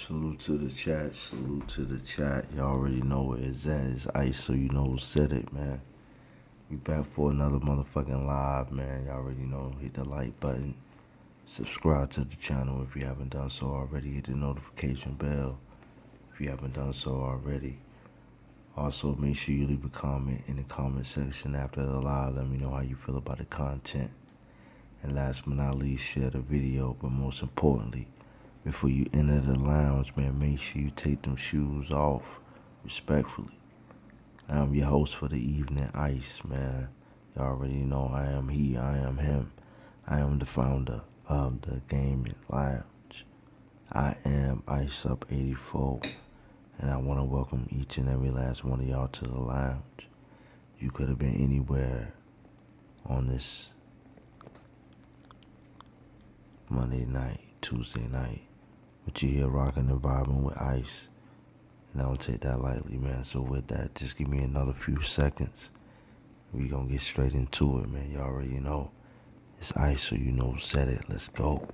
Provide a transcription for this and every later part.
Salute to the chat, salute to the chat. Y'all already know where it's at. It's Ice, so you know who said it, man. We back for another motherfucking live, man. Y'all already know. Hit the like button. Subscribe to the channel if you haven't done so already. Hit the notification bell if you haven't done so already. Also, make sure you leave a comment in the comment section after the live. Let me know how you feel about the content. And last but not least, share the video. But most importantly, before you enter the lounge, man, make sure you take them shoes off respectfully. I'm your host for the evening, Ice, man. Y'all already know I am he, I am him. I am the founder of the gaming lounge. I am Iceup84, and I want to welcome each and every last one of y'all to the lounge. You could have been anywhere on this Monday night, Tuesday night, but you're here rocking and vibing with Ice. And I don't take that lightly, man. So with that, just give me another few seconds. We gonna get straight into it, man. You already know. It's Ice, so you know who said it. Let's go.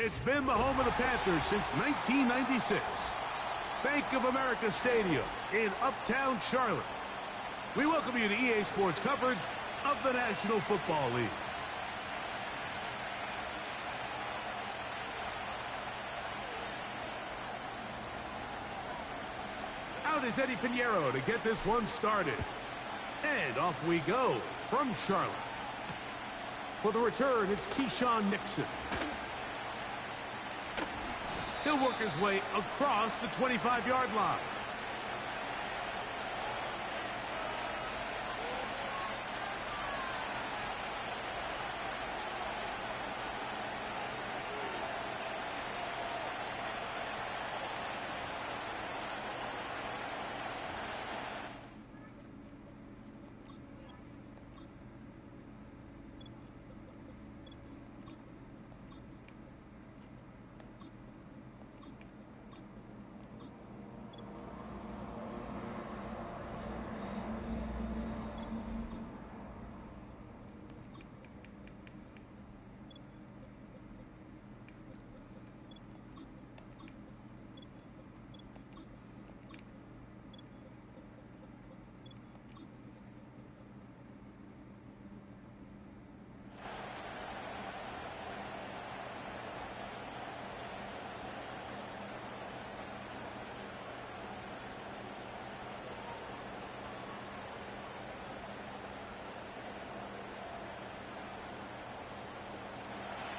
It's been the home of the Panthers since 1996. Bank of America Stadium in Uptown Charlotte. We welcome you to EA Sports coverage of the National Football League. Out is Eddie Pinheiro to get this one started. And off we go from Charlotte. For the return, it's Keyshawn Nixon. He'll work his way across the 25-yard line.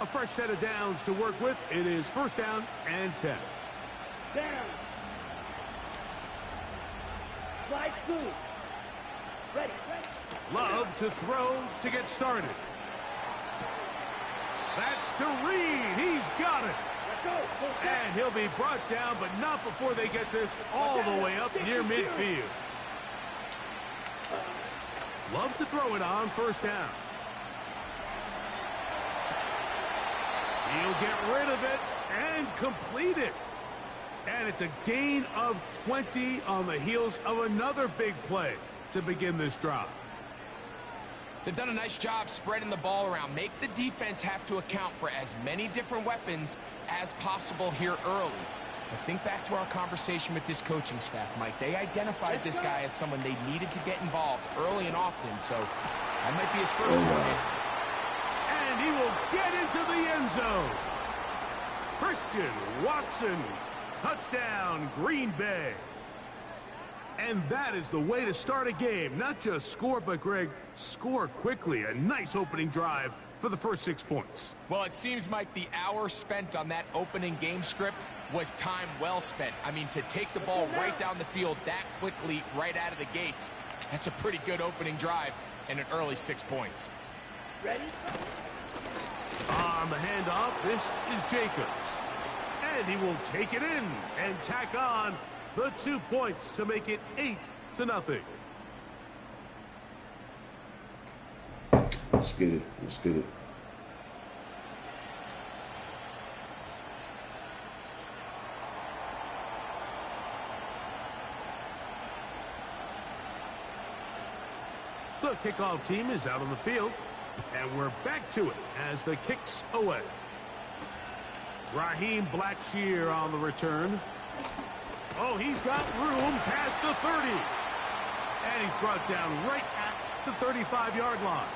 A fresh set of downs to work with. It is first down and 10. Down. Slide two. Ready. Love to throw to get started. That's to Reed. He's got it. Let's go. And he'll be brought down, but not before they get this all the way up near midfield. Love to throw it on first down. He'll get rid of it and complete it. And it's a gain of 20 on the heels of another big play to begin this drive. They've done a nice job spreading the ball around. Make the defense have to account for as many different weapons as possible here early. But think back to our conversation with this coaching staff, Mike. They identified this guy as someone they needed to get involved early and often. So that might be his first target. And he will get into the end zone. Christian Watson, touchdown, Green Bay. And that is the way to start a game. Not just score, but, Greg, score quickly. A nice opening drive for the first 6 points. Well, it seems like the hour spent on that opening game script was time well spent. I mean, to take the ball right down the field that quickly right out of the gates, that's a pretty good opening drive and an early 6 points. Ready? On the handoff, this is Jacobs. And he will take it in and tack on the 2 points to make it 8-0. Let's get it. Let's get it. The kickoff team is out on the field. And we're back to it as the kick's away. Raheem Blackshear on the return. Oh, he's got room past the 30. And he's brought down right at the 35-yard line.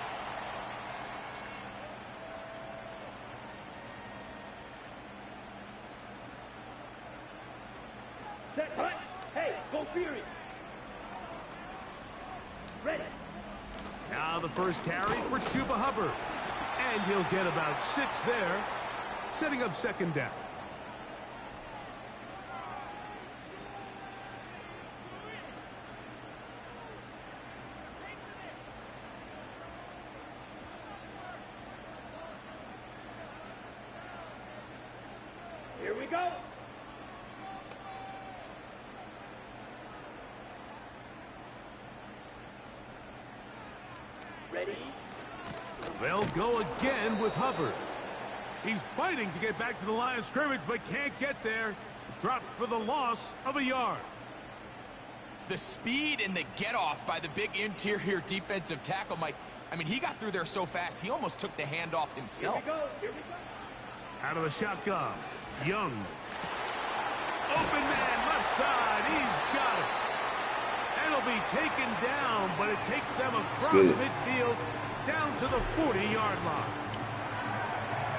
Set, hut. Hey, go Fury. Ready. Now the first carry for Chuba Hubbard. And he'll get about 6 there, setting up second down. Here we go. Ready? They'll go again with Hubbard. He's fighting to get back to the line of scrimmage, but can't get there. Dropped for the loss of a yard. The speed and the get-off by the big interior defensive tackle, Mike. I mean, he got through there so fast, he almost took the handoff himself. Here we go. Here we go. Out of the shotgun. Young. Open man, left side. He's got it. And he'll be taken down, but it takes them across midfield down to the 40-yard line.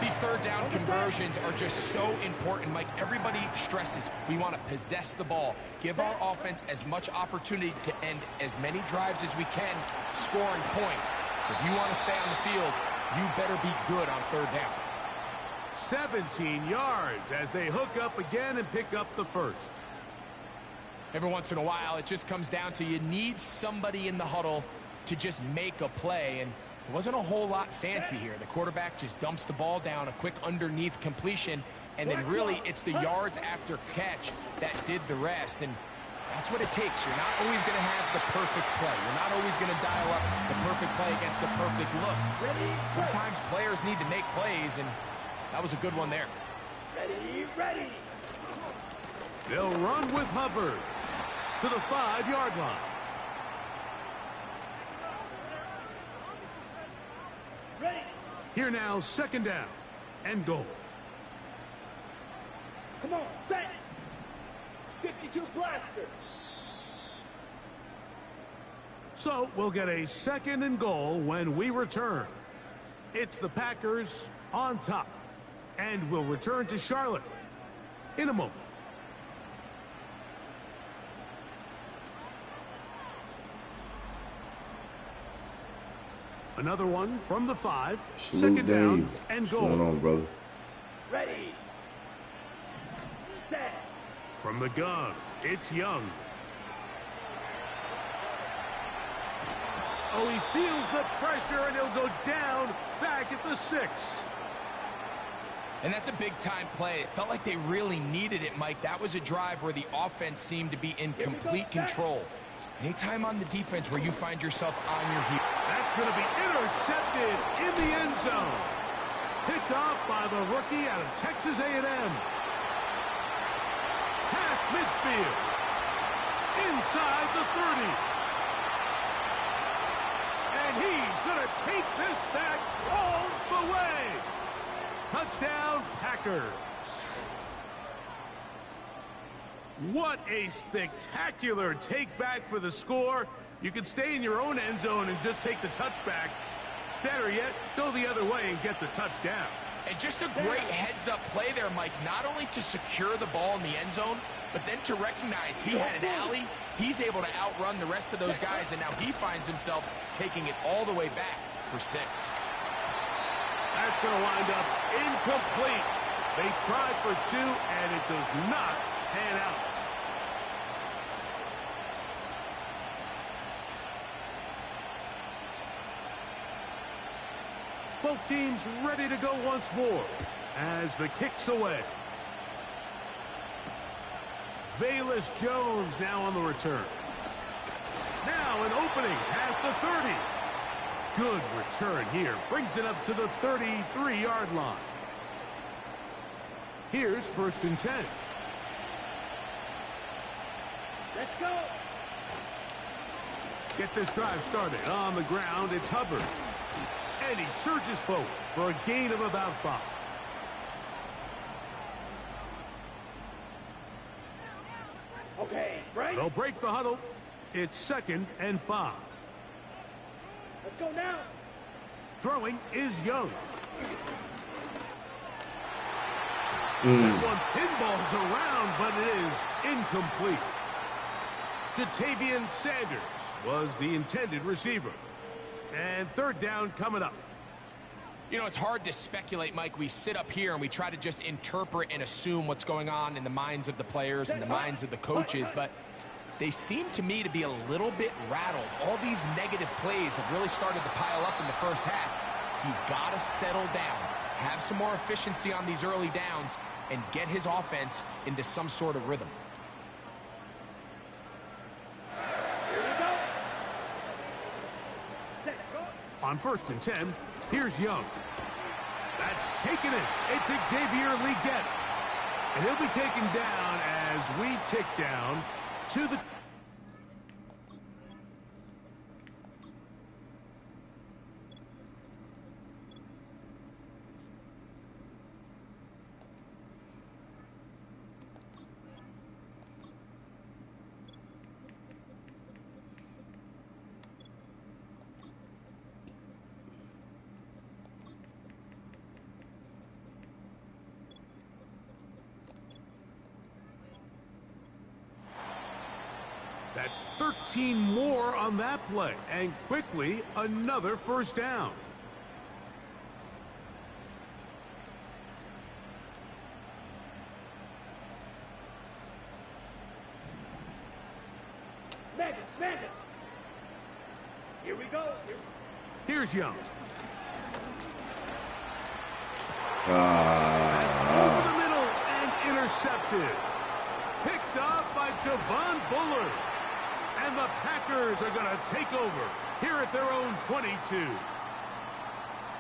These third down conversions are just so important, Mike. Everybody stresses we want to possess the ball, give our offense as much opportunity to end as many drives as we can, scoring points. So if you want to stay on the field, you better be good on third down. 17 yards as they hook up again and pick up the first. Every once in a while, it just comes down to you need somebody in the huddle to just make a play, and it wasn't a whole lot fancy here. The quarterback just dumps the ball down, a quick underneath completion, and then really it's the yards after catch that did the rest, and that's what it takes. You're not always going to have the perfect play. You're not always going to dial up the perfect play against the perfect look. Sometimes players need to make plays, and that was a good one there. Ready. They'll run with Hubbard to the 5-yard line. Ready. Here now, second down and goal. Come on, set. 52 blaster. So we'll get a second and goal when we return. It's the Packers on top, and we'll return to Charlotte in a moment. Another one from the 5. Second down and goal. What's going on, brother? Ready. Set. From the gun, it's Young. Oh, he feels the pressure, and he'll go down back at the 6. And that's a big-time play. It felt like they really needed it, Mike. That was a drive where the offense seemed to be in complete control. Anytime on the defense where you find yourself on your heels. That's going to be intercepted in the end zone. Picked off by the rookie out of Texas A&M. Past midfield. Inside the 30. And he's going to take this back all the way. Touchdown, Packers. What a spectacular take back for the score. You can stay in your own end zone and just take the touchback. Better yet, go the other way and get the touchdown. And just a great heads-up play there, Mike. Not only to secure the ball in the end zone, but then to recognize he had an alley. He's able to outrun the rest of those guys, and now he finds himself taking it all the way back for 6. That's going to wind up incomplete. They tried for 2, and it does not pan out. Both teams ready to go once more as the kick's away. Velus Jones now on the return. Now an opening past the 30. Good return here. Brings it up to the 33-yard line. Here's 1st and 10. Let's go. Get this drive started. On the ground, it's Hubbard. And he surges forward for a gain of about 5. Okay, right. They'll break the huddle. It's 2nd and 5. Let's go now. Throwing is Young. That one pinballs around, but it is incomplete. Jatavian Sanders was the intended receiver. And 3rd down coming up. You know, it's hard to speculate, Mike. We sit up here and we try to just interpret and assume what's going on in the minds of the players and the minds of the coaches, but they seem to me to be a little bit rattled. All these negative plays have really started to pile up in the first half. He's got to settle down, have some more efficiency on these early downs, and get his offense into some sort of rhythm. Here we go. Set. Go. On 1st and 10, here's Young. That's taken it. It's Xavier Leggett. And he'll be taken down as we tick down to the... That's 13 more on that play, and quickly another first down. Madden. Here we go. Here's Young. That's over the middle and intercepted. Picked off by Javon Bullard. And the Packers are going to take over here at their own 22.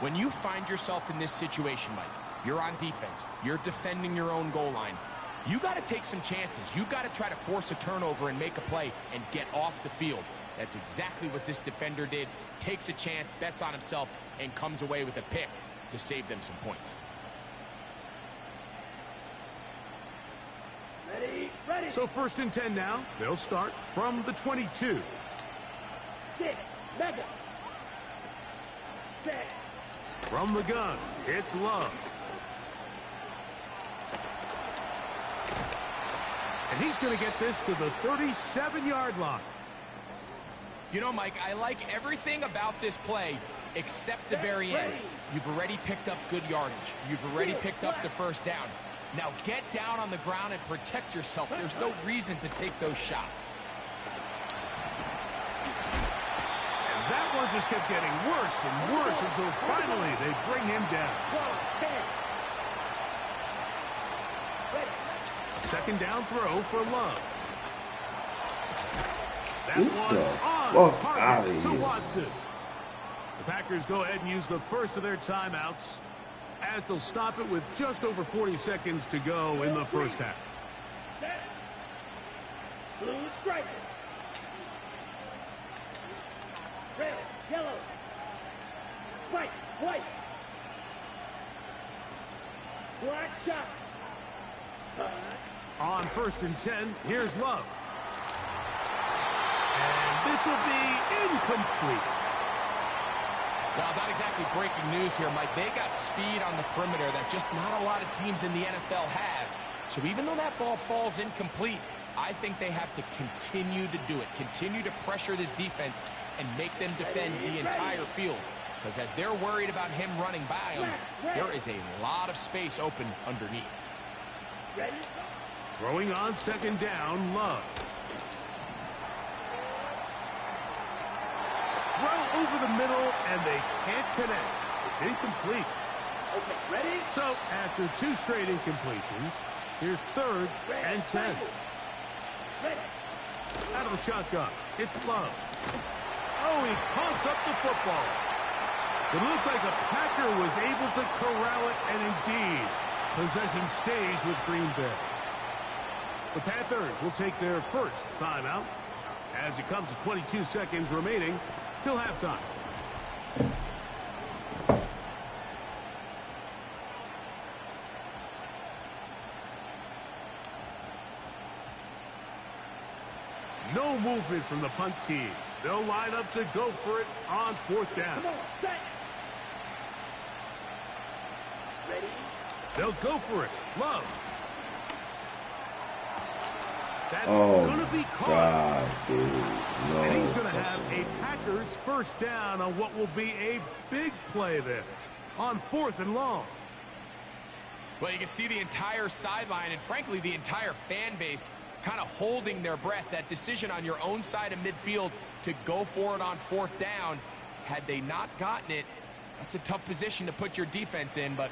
When you find yourself in this situation, Mike, you're on defense, you're defending your own goal line, you got to take some chances. You got to try to force a turnover and make a play and get off the field. That's exactly what this defender did. Takes a chance, bets on himself, and comes away with a pick to save them some points. Ready. So 1st and 10 now. They'll start from the 22. Madden. Set. From the gun, it's Love. And he's going to get this to the 37-yard line. You know, Mike, I like everything about this play except the very end. You've already picked up good yardage. You've already picked up the first down. Now get down on the ground and protect yourself. There's no reason to take those shots. And that one just kept getting worse and worse until finally they bring him down. A 2nd down throw for Love. That one on target to Watson. The Packers go ahead and use the first of their timeouts, as they'll stop it with just over 40 seconds to go in the first half. Blue striker. Red, yellow. White. Black shot. On 1st and 10, here's Love. And this will be incomplete. Well, not exactly breaking news here, Mike. They got speed on the perimeter that just not a lot of teams in the NFL have. So even though that ball falls incomplete, I think they have to continue to do it. Continue to pressure this defense and make them defend the entire field. Because as they're worried about him running by them, there is a lot of space open underneath. Throwing on 2nd down, Love. Throw over the middle, and they can't connect. It's incomplete. Okay, ready? So, after 2 straight incompletions, here's 3rd and 10. Out of the shotgun, it's Love. Oh, he pumps up the football. It looked like a Packer was able to corral it, and indeed, possession stays with Green Bay. The Panthers will take their first timeout as it comes to 22 seconds remaining till halftime. No movement from the punt team. They'll line up to go for it on 4th down. Come on, set. Ready? They'll go for it. Love. That's going to be caught. God, dude. No. And he's going to have a Packers first down on what will be a big play there on 4th and long. Well, you can see the entire sideline and, frankly, the entire fan base kind of holding their breath. That decision on your own side of midfield to go for it on 4th down, had they not gotten it, that's a tough position to put your defense in, but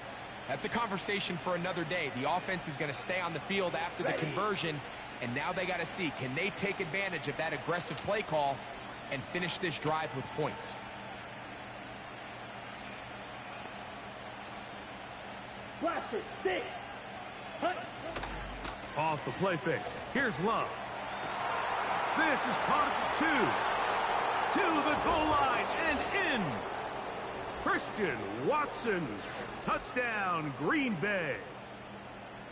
that's a conversation for another day. The offense is going to stay on the field after the conversion, and now they got to see, can they take advantage of that aggressive play call and finish this drive with points? Blaster, 6. Hunt. Off the play fake. Here's Love. This is caught at the 2. To the goal line and in. Christian Watson. Touchdown, Green Bay.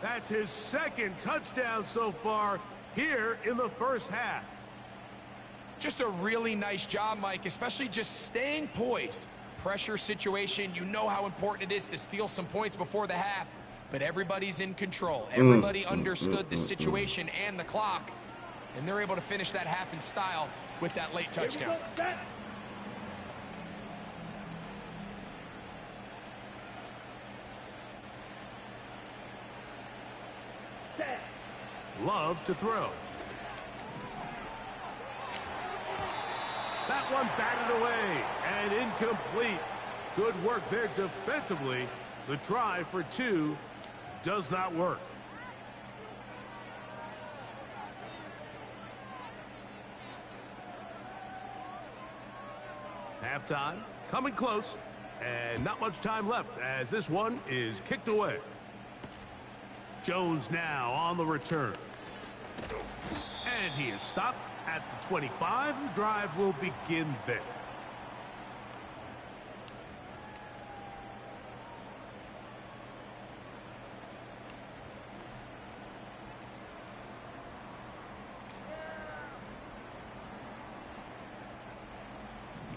That's his 2nd touchdown so far here in the first half. Just a really nice job, Mike, especially just staying poised. Pressure situation, you know how important it is to steal some points before the half, but everybody's in control. Everybody understood the situation and the clock, And they're able to finish that half in style with that late touchdown. Love to throw. That one batted away and incomplete. Good work there defensively. The try for 2 does not work. Halftime coming close, and not much time left as this one is kicked away. Jones now on the return. And he is stopped at the 25. The drive will begin there.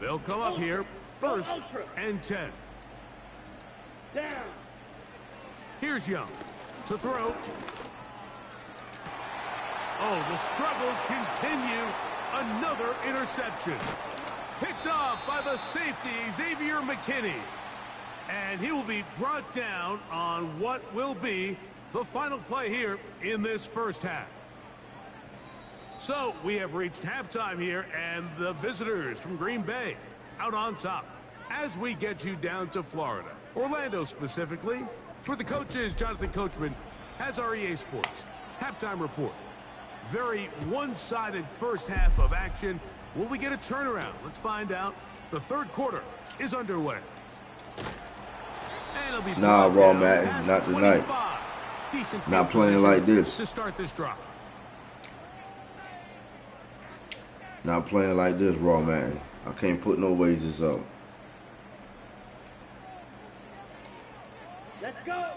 They'll come up here, 1st and 10. Down. Here's Young to throw. Oh, the struggles continue. Another interception. Picked off by the safety, Xavier McKinney. And he will be brought down on what will be the final play here in this first half. So we have reached halftime here, and the visitors from Green Bay out on top as we get you down to Florida, Orlando specifically. For the coaches, Jonathan Coachman has our EA Sports halftime report. Very one-sided first half of action. Will we get a turnaround? Let's find out. The third quarter is underway. And it'll be nah, Raw Madden, not tonight. Not playing like this. To start this drive. Not playing like this, Raw Madden. I can't put no wages up. Let's go.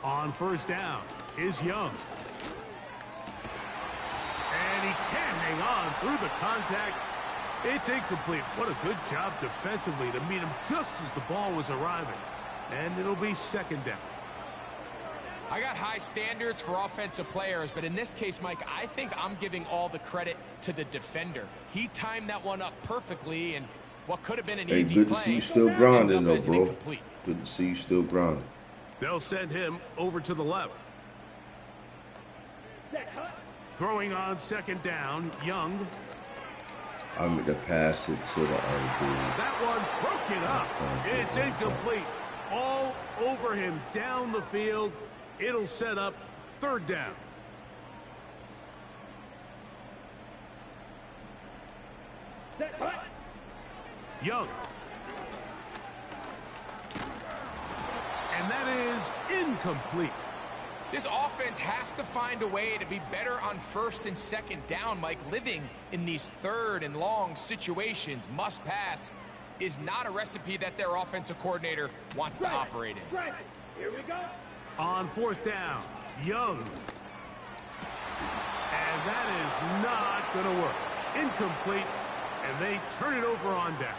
On first down is Young. And he can't hang on through the contact. It's incomplete. What a good job defensively to meet him just as the ball was arriving. And it'll be 2nd down. I got high standards for offensive players, but in this case, Mike, I think I'm giving all the credit to the defender. He timed that one up perfectly, and what could have been an easy play. Good to see you still grounded, though, bro. Incomplete. Good to see you still grounded. They'll send him over to the left. Throwing on 2nd down, Young. I'm going to pass it to the other dude. That one broken up. It's incomplete. All over him down the field. It'll set up 3rd down. Young. And that is incomplete. This offense has to find a way to be better on 1st and 2nd down, Mike. Living in these 3rd and long situations, must pass, is not a recipe that their offensive coordinator wants to operate in. Here we go. On 4th down, Young. And that is not going to work. Incomplete, and they turn it over on downs.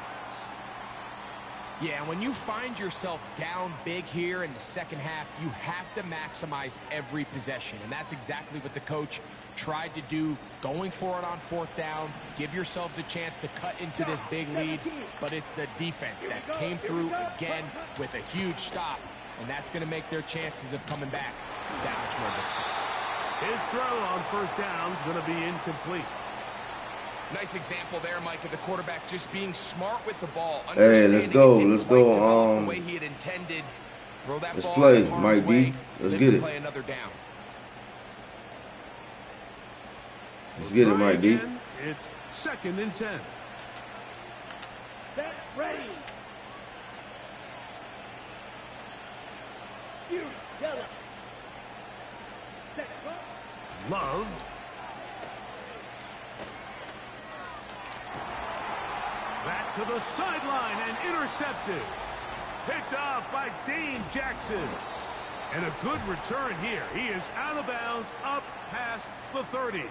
Yeah, when you find yourself down big here in the 2nd half, you have to maximize every possession. And that's exactly what the coach tried to do, going for it on 4th down. Give yourselves a chance to cut into this big lead. But it's the defense that came through again with a huge stop. And that's going to make their chances of coming back that much more difficult. His throw on 1st down is going to be incomplete. Nice example there, Mike, of the quarterback just being smart with the ball. Hey, let's go. Let's go. The way he had intended. Throw that let's ball play, in Mike D. Let's get it. Play another down. Let's get it, Mike D. It's 2nd and 10. Set ready. You yellow. Set up. Love. Back to the sideline and intercepted. Picked off by Dane Jackson. And a good return here. He is out of bounds up past the 30.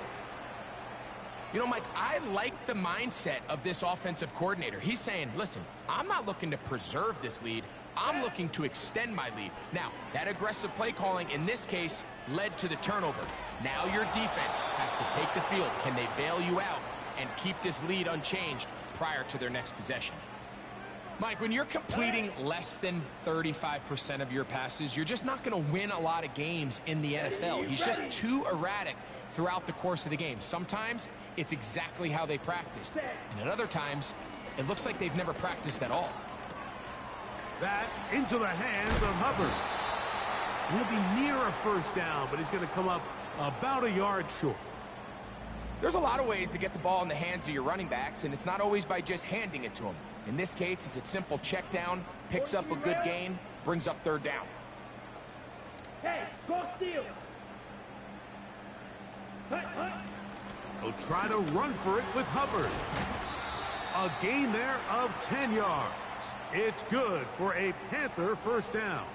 You know, Mike, I like the mindset of this offensive coordinator. He's saying, listen, I'm not looking to preserve this lead. I'm looking to extend my lead. Now, that aggressive play calling in this case led to the turnover. Now your defense has to take the field. Can they bail you out and keep this lead unchanged prior to their next possession? Mike, when you're completing less than 35% of your passes, you're just not going to win a lot of games in the NFL. He's just too erratic throughout the course of the game. Sometimes it's exactly how they practiced, and at other times it looks like they've never practiced at all. That into the hands of Hubbard. He'll be near a first down, but he's going to come up about a yard short. There's a lot of ways to get the ball in the hands of your running backs, and it's not always by just handing it to them. In this case, it's a simple check down, picks up a good gain, brings up third down. Hey, go steal. He'll try to run for it with Hubbard. A gain there of 10 yards. It's good for a Panther first down.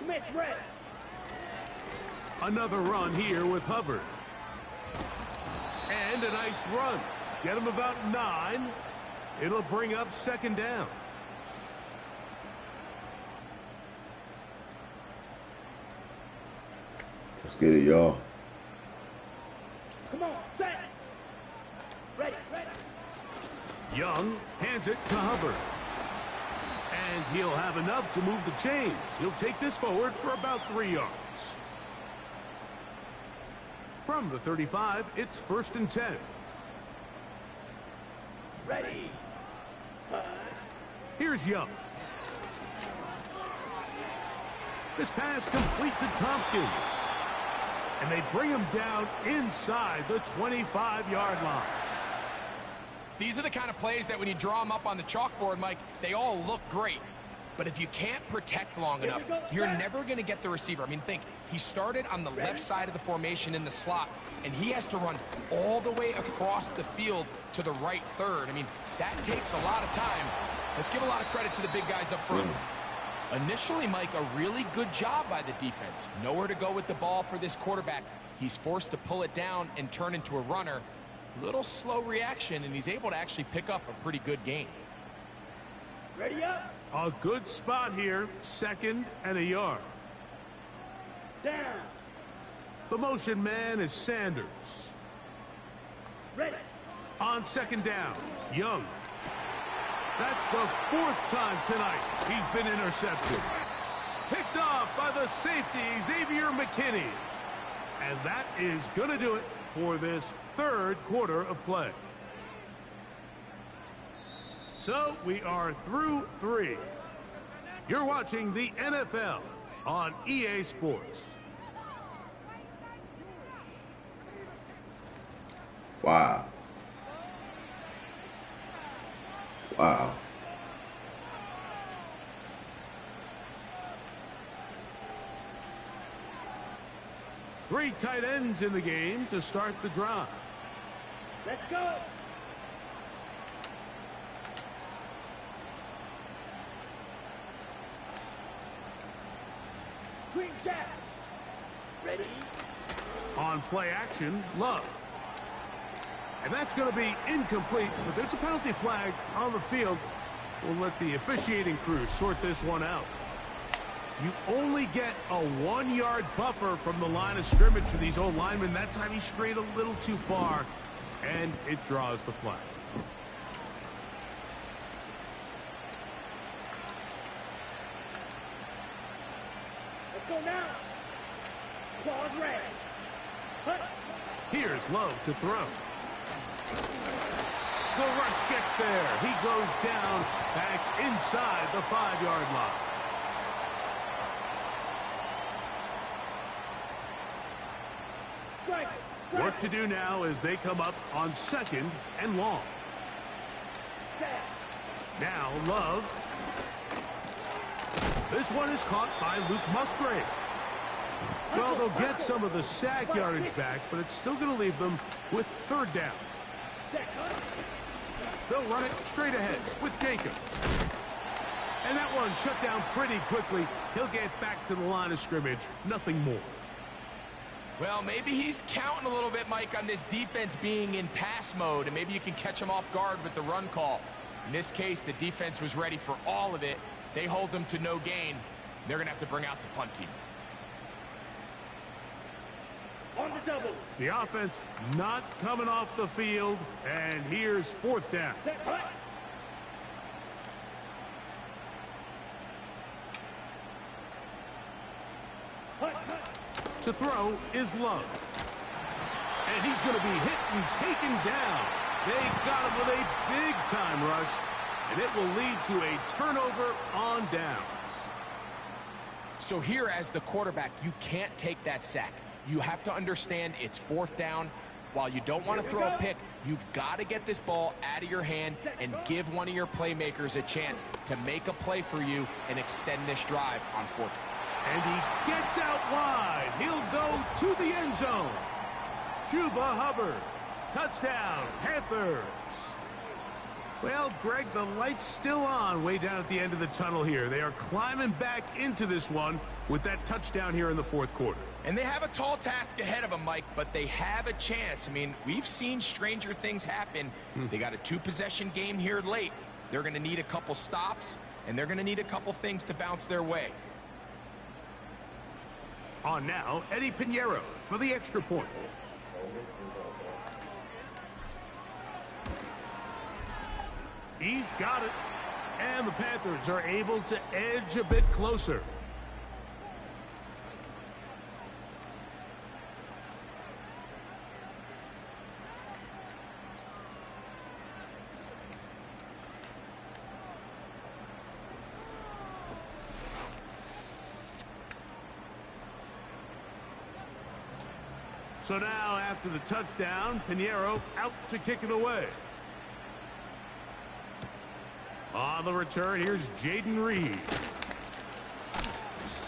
Smith red. Another run here with Hubbard. And a nice run. Get him about 9. It'll bring up second down. Let's get it, y'all. Come on, set. Ready, ready. Young hands it to Hubbard. And he'll have enough to move the chains. He'll take this forward for about 3 yards. From the 35, it's 1st and 10. Ready. Here's Young. This pass complete to Tompkins. And they bring him down inside the 25-yard line. These are the kind of plays that when you draw them up on the chalkboard, Mike, they all look great. But if you can't protect long enough, you're never going to get the receiver. I mean, think, he started on the left side of the formation in the slot, and he has to run all the way across the field to the right third. I mean, that takes a lot of time. Let's give a lot of credit to the big guys up front. Initially, Mike, a really good job by the defense. Nowhere to go with the ball for this quarterback. He's forced to pull it down and turn into a runner. Little slow reaction, and he's able to actually pick up a pretty good gain. Ready up. A good spot here, 2nd and a yard. Down. The motion man is Sanders. Ready. On 2nd down, Young. That's the 4th time tonight he's been intercepted. Picked off by the safety, Xavier McKinney. And that is going to do it for this 3rd quarter of play. So we are through 3. You're watching the NFL on EA Sports. Wow. Wow. Three tight ends in the game to start the drive. Let's go. Swing jack. Ready. On play action, Love. And that's going to be incomplete, but there's a penalty flag on the field. We'll let the officiating crew sort this one out. You only get a 1-yard buffer from the line of scrimmage for these old linemen. That time he strayed a little too far, and it draws the flag. Let's go now. Claws red. Hut. Here's Love to throw. The rush gets there. He goes down back inside the 5-yard line. Strike. Work to do now as they come up on 2nd and long. Now Love. This one is caught by Luke Musgrave. Well, they'll get some of the sack yardage back, but it's still going to leave them with 3rd down. They'll run it straight ahead with Jacobs. And that one shut down pretty quickly. He'll get back to the line of scrimmage. Nothing more. Well, maybe he's counting a little bit, Mike, on this defense being in pass mode, and maybe you can catch him off guard with the run call. In this case, the defense was ready for all of it. They hold them to no gain. They're going to have to bring out the punt team. On the double. The offense not coming off the field, and here's 4th down. Set, hut. Hut, hut. To throw is Love. And he's going to be hit and taken down. They got him with a big-time rush, and it will lead to a turnover on downs. So here, as the quarterback, you can't take that sack. You have to understand it's 4th down. While you don't want to throw a pick, you've got to get this ball out of your hand and give one of your playmakers a chance to make a play for you and extend this drive on 4th. And he gets out wide. He'll go to the end zone. Chuba Hubbard. Touchdown, Panthers. Well, Greg, the light's still on way down at the end of the tunnel here. They are climbing back into this one with that touchdown here in the 4th quarter. And they have a tall task ahead of them, Mike, but they have a chance. I mean, we've seen stranger things happen. They got a 2-possession game here late. They're going to need a couple stops, and they're going to need a couple things to bounce their way. On now, Eddie Pinheiro for the extra point. He's got it. And the Panthers are able to edge a bit closer. So now, after the touchdown, Pinheiro out to kick it away. On the return, here's Jaden Reed.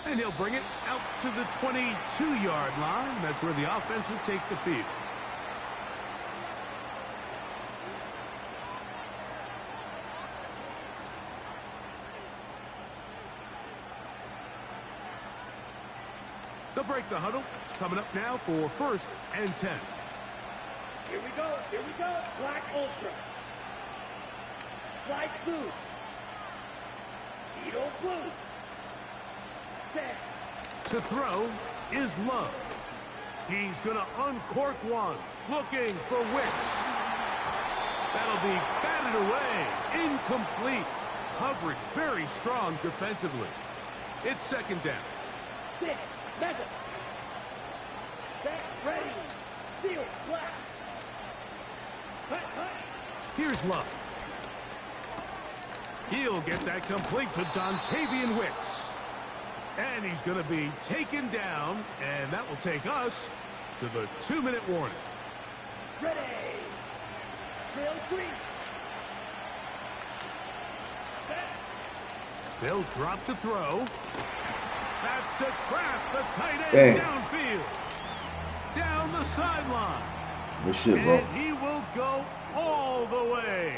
And he'll bring it out to the 22-yard line. That's where the offense will take the field. They'll break the huddle. Coming up now for 1st and 10. Here we go. Here we go. Black Ultra. Black blue. Edo blue. Set. To throw is Love. He's going to uncork one. Looking for Wicks. That'll be batted away. Incomplete. Coverage very strong defensively. It's 2nd down. 6. Mega. Set. Ready. Seal. Black. Hut, hut. Here's Love. He'll get that complete to Dontavian Wicks. And he's going to be taken down, and that will take us to the 2-minute warning. Ready. Drill 3. Set. They'll drop to throw. That's to Kraft, the tight Dang. end, downfield. Down the sideline. Good shit, bro. And he will go all the way.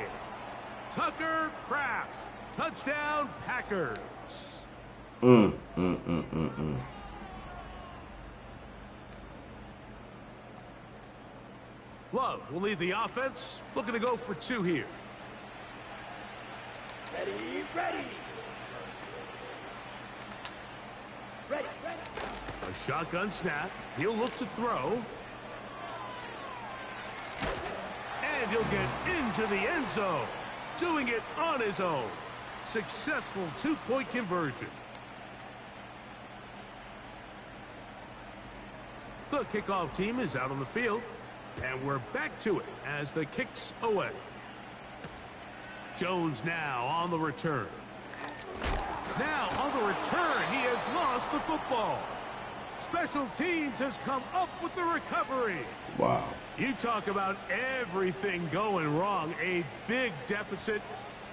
Tucker Kraft. Touchdown, Packers. Love will lead the offense. Looking to go for 2 here. Ready, ready. Ready, ready. A shotgun snap. He'll look to throw. And he'll get into the end zone. Doing it on his own. Successful 2-point conversion. The kickoff team is out on the field. And we're back to it as the kick's away. Jones now on the return. Now on the return, he has lost the football. Special teams has come up with the recovery. Wow. You talk about everything going wrong. A big deficit.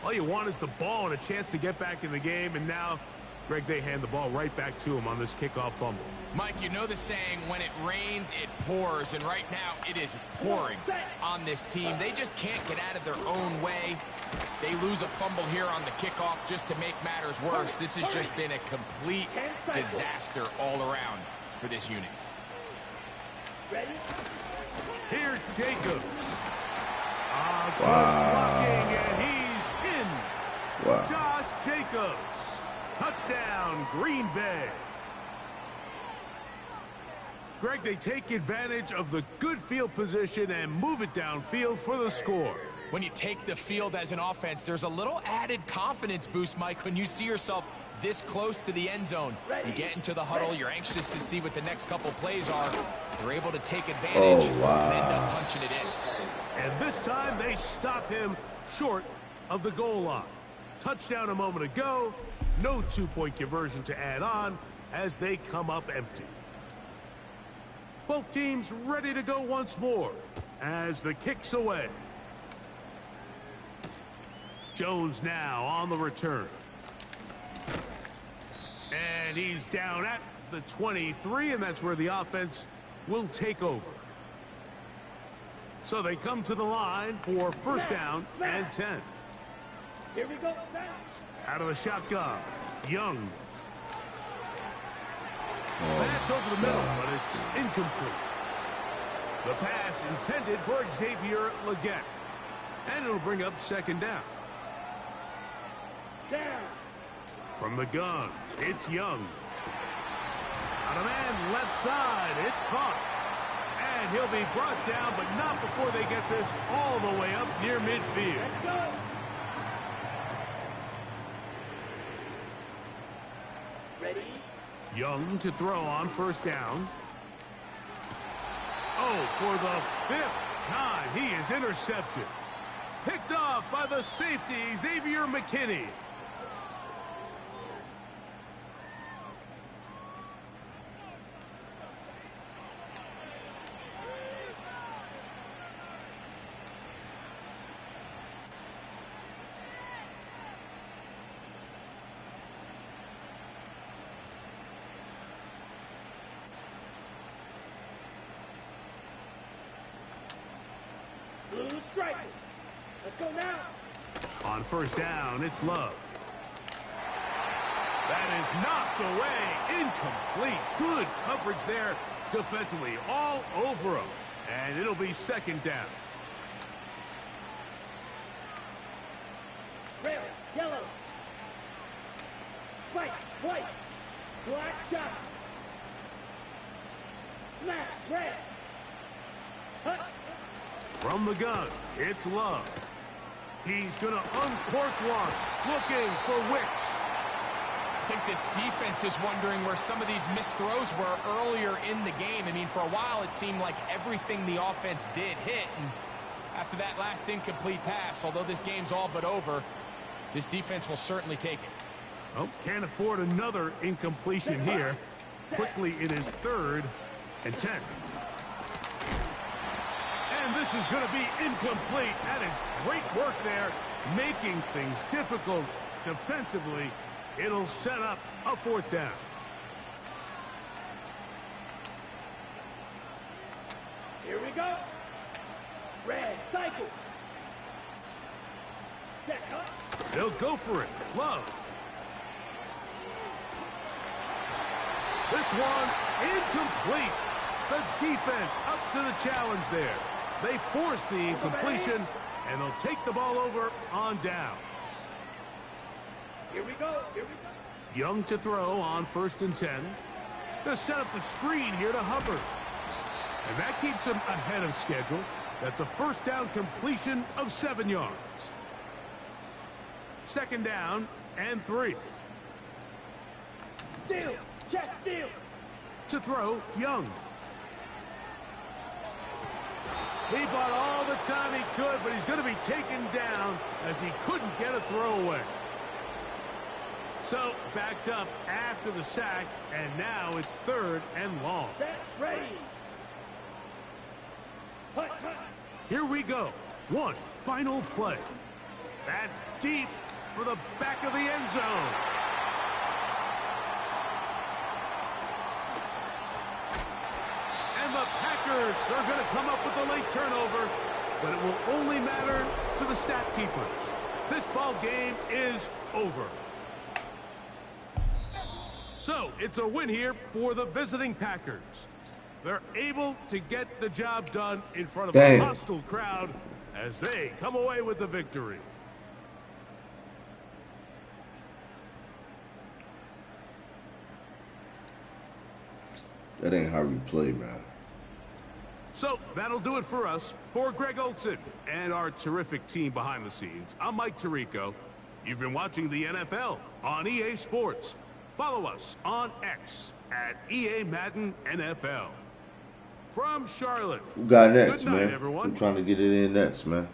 All you want is the ball and a chance to get back in the game. And now, Greg, they hand the ball right back to him on this kickoff fumble. Mike, you know the saying, when it rains, it pours. And right now, it is pouring on this team. They just can't get out of their own way. They lose a fumble here on the kickoff just to make matters worse. This has just been a complete disaster all around for this unit. Here's Jacobs. Good Wow. blocking, and he's in. Wow. Josh Jacobs. Touchdown, Green Bay. Greg, they take advantage of the good field position and move it downfield for the score. When you take the field as an offense, there's a little added confidence boost, Mike, when you see yourself this close to the end zone. You get into the huddle, you're anxious to see what the next couple plays are. You're able to take advantage and end up punching it in. And this time they stop him short of the goal line. Touchdown a moment ago. No two-point conversion to add on as they come up empty. Both teams ready to go once more as the kick's away. Jones now on the return. And he's down at the 23, and that's where the offense will take over. So they come to the line for first down and 10. Here we go. Out of the shotgun, Young. That's over the middle, but it's incomplete. The pass intended for Xavier Legette. And it'll bring up second down. Down. From the gun, it's Young. On a man left side, it's caught. And he'll be brought down, but not before they get this all the way up near midfield. Let's go. Ready? Young to throw on first down. Oh, for the 5th time, he is intercepted. Picked off by the safety, Xavier McKinney. Blue striker. Let's go now. On first down, it's Love. That is knocked away. Incomplete. Good coverage there defensively. All over him. And it'll be second down. Red, yellow. White, white. Black shot. Smash, red. Hut. From the gun, it's Love. He's going to uncork one. Looking for Wicks. I think this defense is wondering where some of these missed throws were earlier in the game. I mean, for a while, it seemed like everything the offense did hit. And after that last incomplete pass, although this game's all but over, this defense will certainly take it. Oh, can't afford another incompletion here. Quickly, it is 3rd and 10. And this is going to be incomplete. That is great work there, making things difficult defensively. It'll set up a 4th down. Here we go. Red, cycle. Set up. They'll go for it. Love. This one incomplete. The defense up to the challenge there. They force the incompletion, and they'll take the ball over on downs. Here we go. Here we go. Young to throw on 1st and 10. They'll set up the screen here to Hubbard. And that keeps him ahead of schedule. That's a first down completion of 7 yards. Second down and 3. Steal. Check steal. To throw, Young. He bought all the time he could, but he's going to be taken down as he couldn't get a throwaway. So, backed up after the sack, and now it's 3rd and long. Set, ready. Hut, hut. Here we go. One final play. That's deep for the back of the end zone. And the Packers are going to come up with a late turnover, but it will only matter to the stat keepers. This ball game is over. So, it's a win here for the visiting Packers. They're able to get the job done in front of Damn. a hostile crowd as they come away with the victory. That ain't how we play, man. So that'll do it for us. For Greg Olson and our terrific team behind the scenes, I'm Mike Tirico. You've been watching the NFL on EA Sports. Follow us on X at EA Madden NFL. From Charlotte. Who got next, Good night, man? everyone. Who trying to get it in next, man?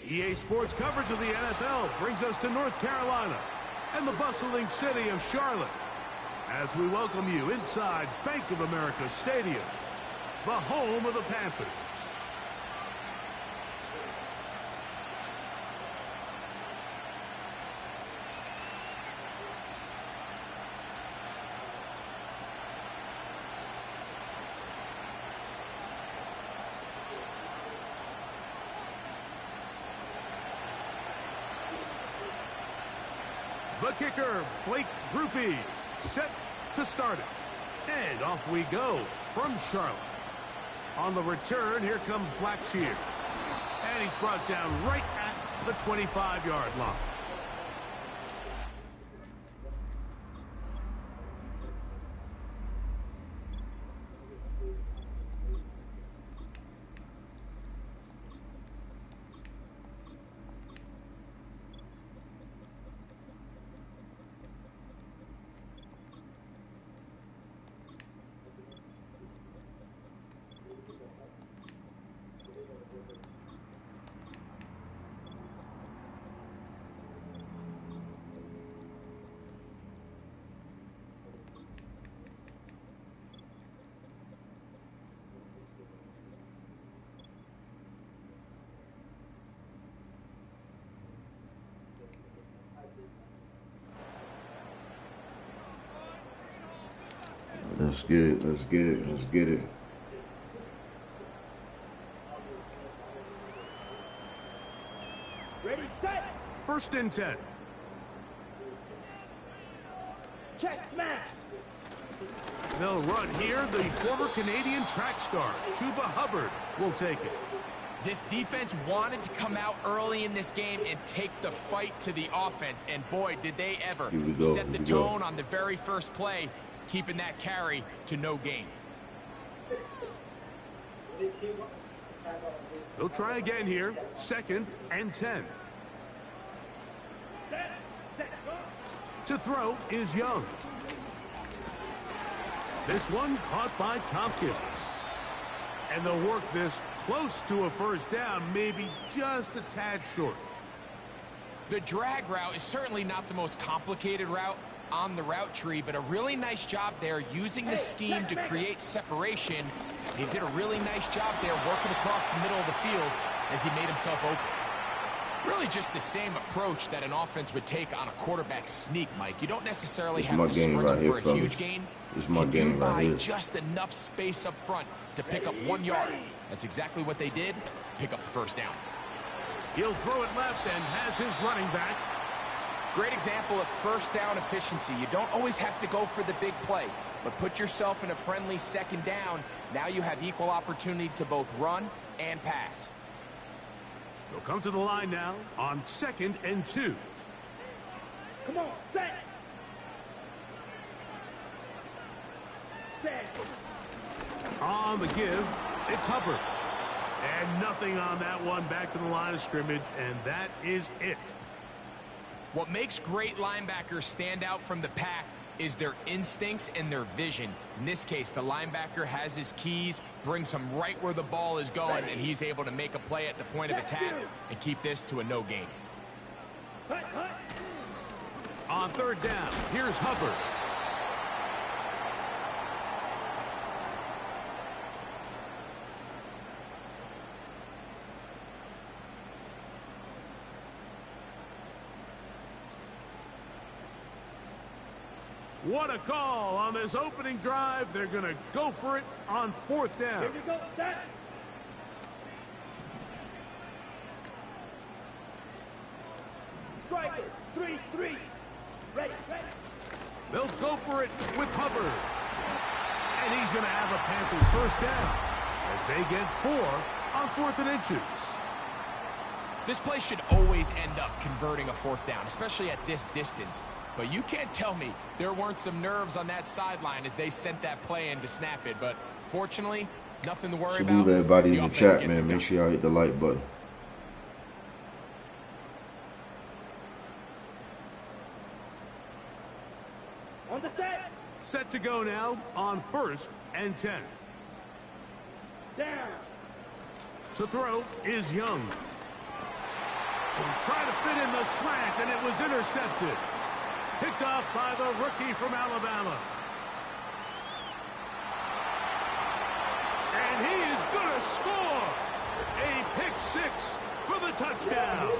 EA Sports coverage of the NFL brings us to North Carolina and the bustling city of Charlotte as we welcome you inside Bank of America Stadium, the home of the Panthers. The kicker, Blake Grupe, set to start it. And off we go from Charlotte. On the return, here comes Blackshear. And he's brought down right at the 25-yard line. Let's get it. Let's get it. Let's get it. Ready, set. First and 10. Check, smash. They'll run here. The former Canadian track star, Chuba Hubbard, will take it. This defense wanted to come out early in this game and take the fight to the offense, and boy, did they ever. Here we go. Set the tone on the very first play, keeping that carry to no gain. They'll try again here. Second and 10. To throw is Young. This one caught by Tompkins. And they'll work this close to a first down, maybe just a tad short. The drag route is certainly not the most complicated route on the route tree, but a really nice job there using the scheme to create separation. He did a really nice job there working across the middle of the field as he made himself open. Really just the same approach that an offense would take on a quarterback sneak, Mike. You don't necessarily have to spring them for a huge gain. Can you buy just enough space up front to pick up 1 yard? That's exactly what they did. Pick up the first down. He'll throw it left and has his running back. Great example of first down efficiency. You don't always have to go for the big play, but put yourself in a friendly second down. Now you have equal opportunity to both run and pass. They'll come to the line now on 2nd and 2. Come on, set. Set. On the give, it's Hubbard. And nothing on that one, back to the line of scrimmage, and that is it. What makes great linebackers stand out from the pack is their instincts and their vision. In this case, the linebacker has his keys, brings him right where the ball is going, and he's able to make a play at the point of attack and keep this to a no gain. On 3rd down, here's Hubbard. What a call on this opening drive. They're going to go for it on 4th down. Here we go, set. Striker, 3-3. Ready. They'll go for it with Hubbard. And he's going to have a Panthers first down as they get 4 on 4th and inches. This play should always end up converting a 4th down, especially at this distance. But you can't tell me there weren't some nerves on that sideline as they sent that play in to snap it. But fortunately, nothing to worry about. Salute everybody in the chat, man. Make sure y'all hit the like button. On the set. Set to go now on 1st and 10. Down. To throw is Young. He tried to fit in the slant, and it was intercepted. Picked off by the rookie from Alabama. And he is going to score. A pick 6 for the touchdown.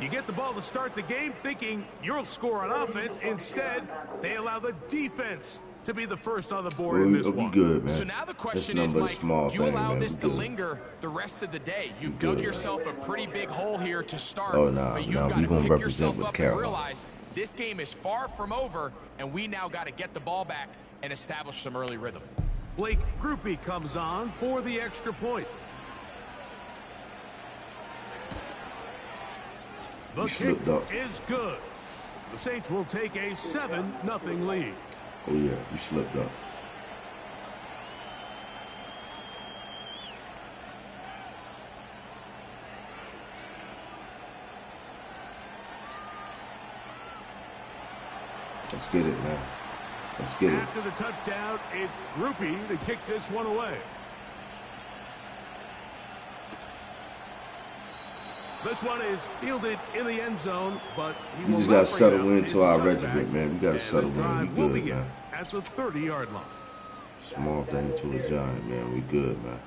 You get the ball to start the game thinking you'll score on offense. Instead, they allow the defense to be the first on the board in this one. Good, man. So now the question is, Mike, do you allow this to linger the rest of the day? You've dug yourself a pretty big hole here to start, but you've got to pick yourself up and realize this game is far from over, and we now got to get the ball back and establish some early rhythm. Blake Groupie comes on for the extra point. The kick is good. The Saints will take a 7-0 lead. Oh, yeah, you slipped up. Let's get it, man. Let's get it. After the touchdown, it's Groupie to kick this one away. This one is fielded in the end zone, but he will just got to settle into our regiment, man. We got to settle in. We good, man. At the 30-yard line. Small thing to a giant, man. We good, man.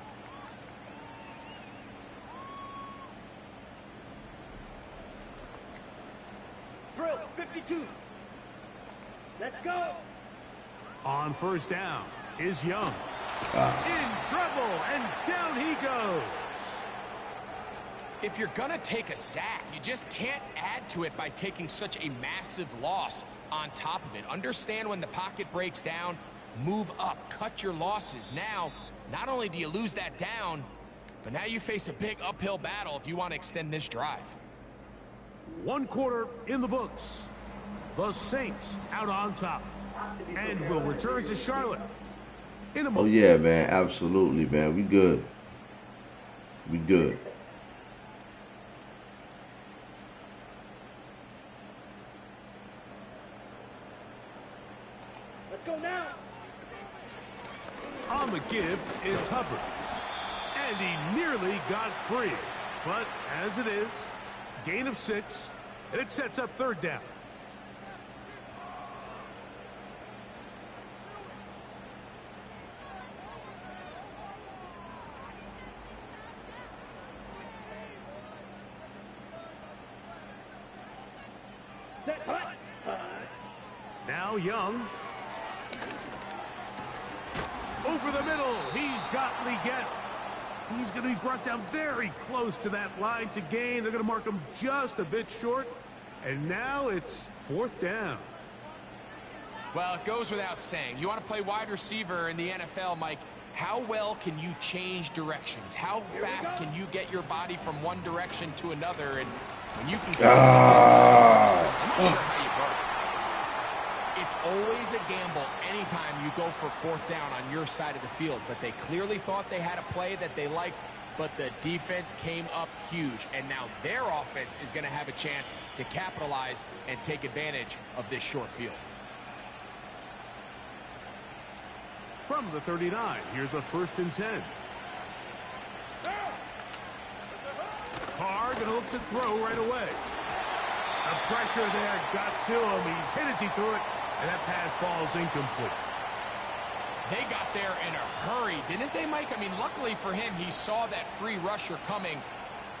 Drill, 52. Let's go. On 1st down is Young. In trouble, and down he goes. If you're going to take a sack, you just can't add to it by taking such a massive loss on top of it. Understand when the pocket breaks down, move up, cut your losses. Now, not only do you lose that down, but now you face a big uphill battle if you want to extend this drive. 1 quarter in the books. The Saints out on top. And will return to Charlotte in a moment. Oh, yeah, man. Absolutely, man. We good. We good. Let's go now. On the give, it's Hubbard. And he nearly got free. But as it is, gain of 6, and it sets up third down. Now Young. Over the middle. He's got Leggett. He's going to be brought down very close to that line to gain. They're going to mark him just a bit short. And now it's fourth down. Well, it goes without saying. You want to play wide receiver in the NFL, Mike, how well can you change directions? How fast can you get your body from one direction to another? And when you can I'm not sure how you guard. It's always a gamble anytime you go for fourth down on your side of the field. But they clearly thought they had a play that they liked, but the defense came up huge. And now their offense is going to have a chance to capitalize and take advantage of this short field. From the 39, here's a 1st and 10. Carr gonna look to throw right away. The pressure there got to him. He's hit as he threw it, and that pass falls incomplete. They got there in a hurry, didn't they, Mike? I mean, luckily for him, he saw that free rusher coming,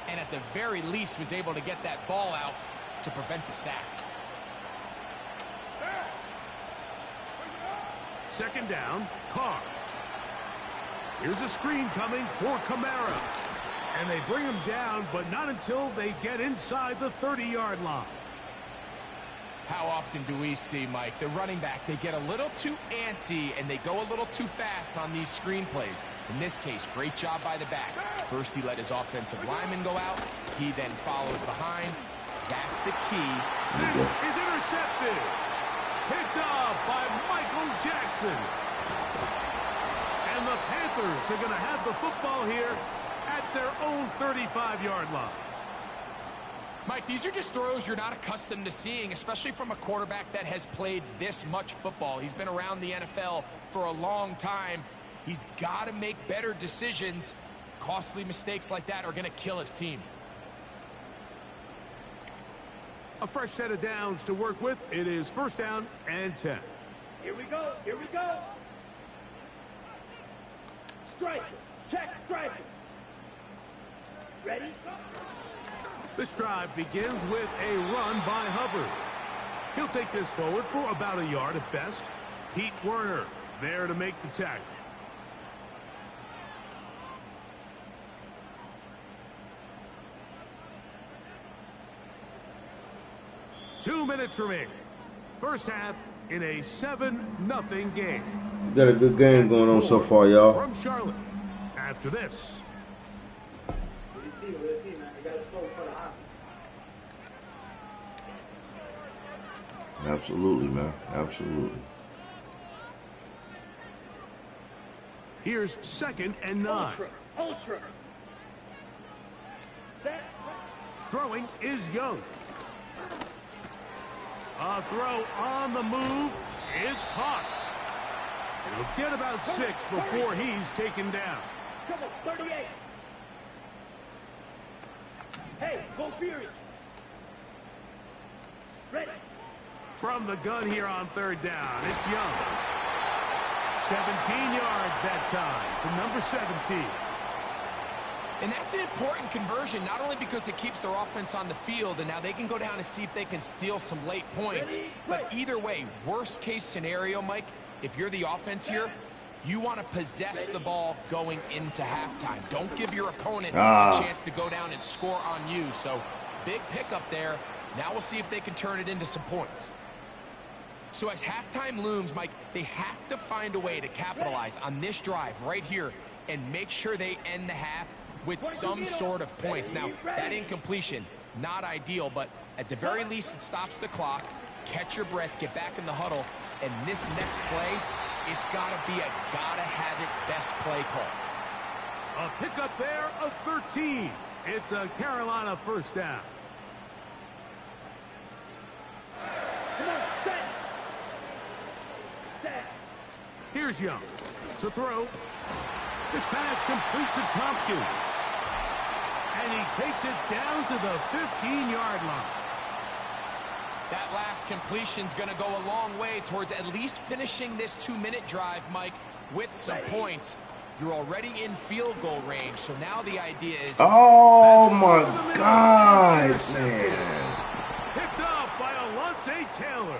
and at the very least was able to get that ball out to prevent the sack. 2nd down, Carr. Here's a screen coming for Kamara. And they bring him down, but not until they get inside the 30-yard line. How often do we see, Mike, the running back, they get a little too antsy and they go a little too fast on these screen plays. In this case, great job by the back. First, he let his offensive lineman go out. He then follows behind. That's the key. This is intercepted. Picked off by Michael Jackson. And the Panthers are going to have the football here at their own 35-yard line. Mike, these are just throws you're not accustomed to seeing, especially from a quarterback that has played this much football. He's been around the NFL for a long time. He's got to make better decisions. Costly mistakes like that are going to kill his team. A fresh set of downs to work with. It is 1st down and 10. Here we go. Here we go. Striker. Check striker. Ready? This drive begins with a run by Hubbard. He'll take this forward for about a yard at best. Pete Werner there to make the tackle. Two minutes remaining. First half in a 7-0 game. We got a good game going on so far, y'all. From Charlotte. After this. We'll see, man. We got to score for the half. Absolutely, man. Absolutely. Here's 2nd and 9. Ultra. Set. Throwing is Young. A throw on the move is caught. He'll get about 6 before he's taken down. Come on, 38. Hey, go Fury. Ready. From the gun here on 3rd down, it's Young. 17 yards that time to number 17. And that's an important conversion, not only because it keeps their offense on the field, and now they can go down and see if they can steal some late points. But either way, worst case scenario, Mike, if you're the offense here, you want to possess the ball going into halftime. Don't give your opponent a chance to go down and score on you. So big pickup there. Now we'll see if they can turn it into some points. So as halftime looms, Mike, they have to find a way to capitalize on this drive right here and make sure they end the half with some sort of points. Now, that incompletion, not ideal, but at the very least, it stops the clock. Catch your breath, get back in the huddle, and this next play, it's got to be a gotta-have-it best play call. A pickup there of 13. It's a Carolina 1st down. Come on, set. Here's Young to throw. This pass complete to Tompkins. And he takes it down to the 15-yard line. That last completion's going to go a long way towards at least finishing this 2-minute drive, Mike, with some points. You're already in field goal range, so now the idea is... Oh, my God, man. Picked off by Alontae Taylor.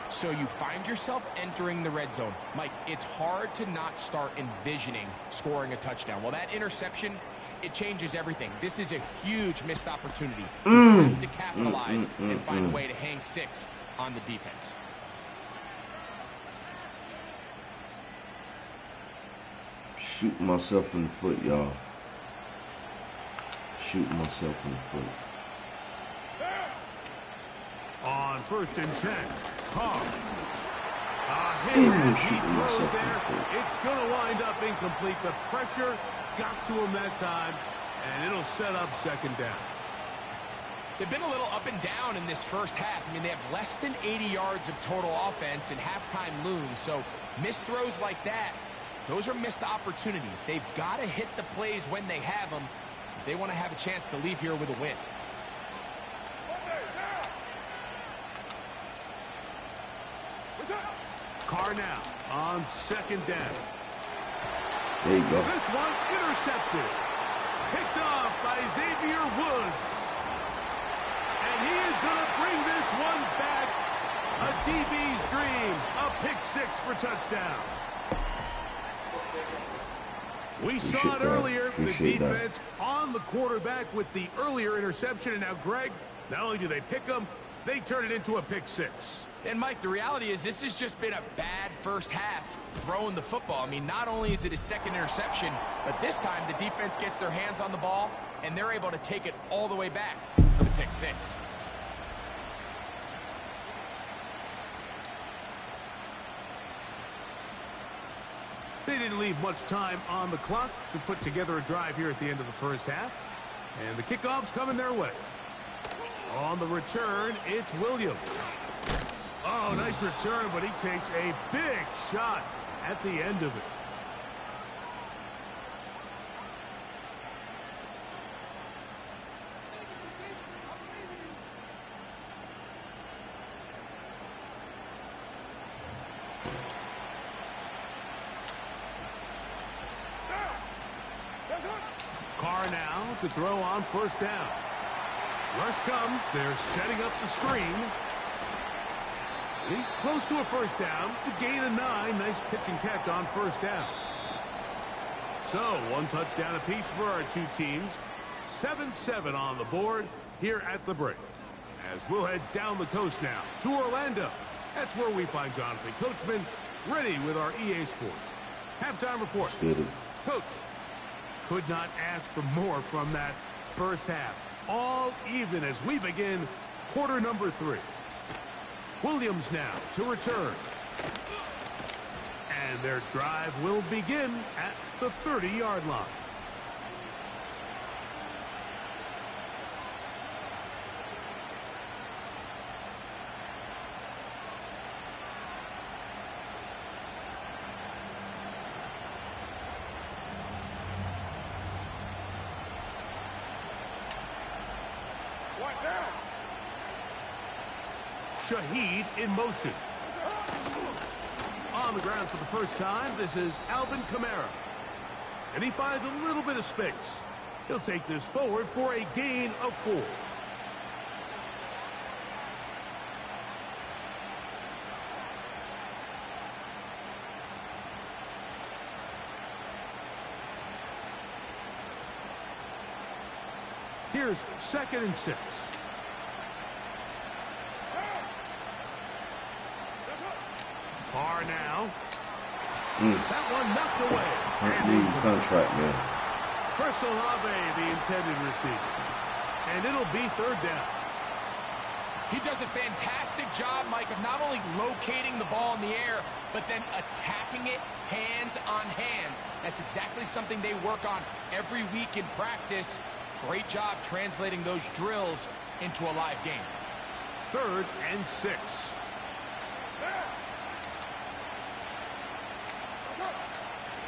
So you find yourself entering the red zone. Mike, it's hard to not start envisioning scoring a touchdown. Well, that interception, it changes everything. This is a huge missed opportunity. You have to capitalize and find a way to hang 6 on the defense. Shooting myself in the foot, y'all. Shooting myself in the foot. On 1st and 10, Carr. Shooting myself in the foot. It's going to wind up incomplete. The pressure got to him that time, and it'll set up 2nd down. They've been a little up and down in this first half. I mean, they have less than 80 yards of total offense, and halftime looms. So missed throws like that, those are missed opportunities. They've got to hit the plays when they have them if they want to have a chance to leave here with a win. Carr now on 2nd down. There you go. This one intercepted. Picked off by Xavier Woods. And he is going to bring this one back. A DB's dream. A pick 6 for touchdown. We saw it earlier. The defense on the quarterback with the earlier interception. And now, Greg, not only do they pick him, they turn it into a pick 6. And, Mike, the reality is this has just been a bad first half throwing the football. I mean, not only is it a 2nd interception, but this time the defense gets their hands on the ball, and they're able to take it all the way back for the pick 6. They didn't leave much time on the clock to put together a drive here at the end of the first half. And the kickoff's coming their way. On the return, it's Williams. Oh, nice return, but he takes a big shot at the end of it. Carr now to throw on 1st down. Rush comes. They're setting up the screen. He's close to a 1st down to gain a 9. Nice pitch and catch on 1st down. So, 1 touchdown apiece for our 2 teams. 7-7 on the board here at the break. As we'll head down the coast now to Orlando. That's where we find Jonathan Coachman ready with our EA Sports halftime report. Coach, could not ask for more from that first half. All even as we begin quarter number 3. Williams now to return. And their drive will begin at the 30-yard line. Shaheed in motion. On the ground for the first time, this is Alvin Kamara. And he finds a little bit of space. He'll take this forward for a gain of 4. Here's 2nd and 6. Carr now. That one knocked away. Contract, man. Chris Olave, the intended receiver. And it'll be 3rd down. He does a fantastic job, Mike, of not only locating the ball in the air, but then attacking it hands on hands. That's exactly something they work on every week in practice. Great job translating those drills into a live game. 3rd and 6.